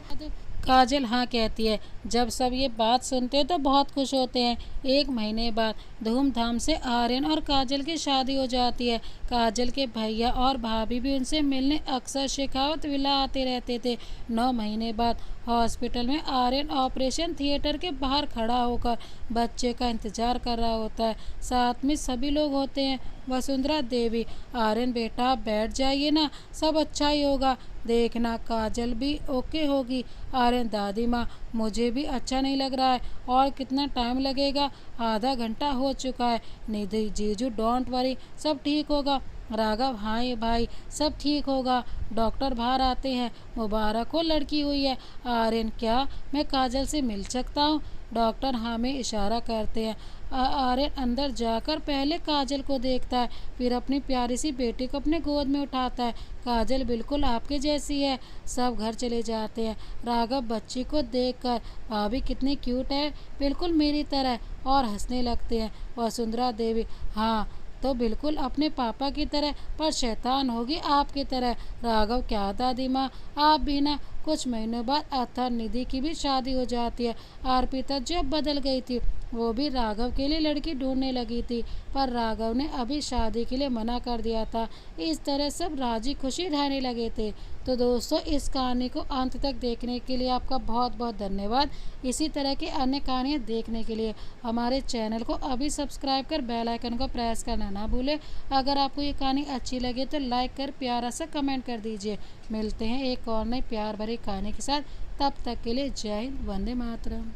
काजल हाँ कहती है। जब सब ये बात सुनते हैं तो बहुत खुश होते हैं। 1 महीने बाद धूमधाम से आर्यन और काजल की शादी हो जाती है। काजल के भैया और भाभी भी उनसे मिलने अक्सर शेखावत विला आते रहते थे। 9 महीने बाद हॉस्पिटल में आर्यन ऑपरेशन थिएटर के बाहर खड़ा होकर बच्चे का इंतजार कर रहा होता है। साथ में सभी लोग होते हैं। वसुंधरा देवी, आर्यन बेटा आप बैठ जाइए ना, सब अच्छा ही होगा, देखना काजल भी ओके होगी। आर्यन, दादी माँ मुझे भी अच्छा नहीं लग रहा है, और कितना टाइम लगेगा, आधा घंटा हो चुका है। निधि, जीजू डोंट वरी, सब ठीक होगा। राघव, हाँ भाई सब ठीक होगा, डॉक्टर बाहर आते हैं, मुबारक हो लड़की हुई है। आर्यन, क्या मैं काजल से मिल सकता हूँ? डॉक्टर हमें इशारा करते हैं। आर्यन अंदर जाकर पहले काजल को देखता है, फिर अपनी प्यारी सी बेटी को अपने गोद में उठाता है। काजल बिल्कुल आपके जैसी है। सब घर चले जाते हैं। राघव बच्ची को देखकर, भाभी कितनी क्यूट है, बिल्कुल मेरी तरह, और हंसने लगते हैं। वसुंधरा देवी, हाँ तो बिल्कुल अपने पापा की तरह, पर शैतान होगी आपकी तरह। राघव, क्या दादी माँ, आप भी ना। कुछ महीनों बाद अर्थात निधि की भी शादी हो जाती है। अर्पिता जब बदल गई थी, वो भी राघव के लिए लड़की ढूंढने लगी थी, पर राघव ने अभी शादी के लिए मना कर दिया था। इस तरह सब राजी खुशी रहने लगे थे। तो दोस्तों, इस कहानी को अंत तक देखने के लिए आपका बहुत बहुत धन्यवाद। इसी तरह की अन्य कहानियाँ देखने के लिए हमारे चैनल को अभी सब्सक्राइब कर बेल आइकन को प्रेस करना ना भूलें। अगर आपको ये कहानी अच्छी लगे तो लाइक कर प्यारा सा कमेंट कर दीजिए। मिलते हैं एक और नई प्यार भरी कहानी के साथ, तब तक के लिए जय हिंद, वंदे मातरम।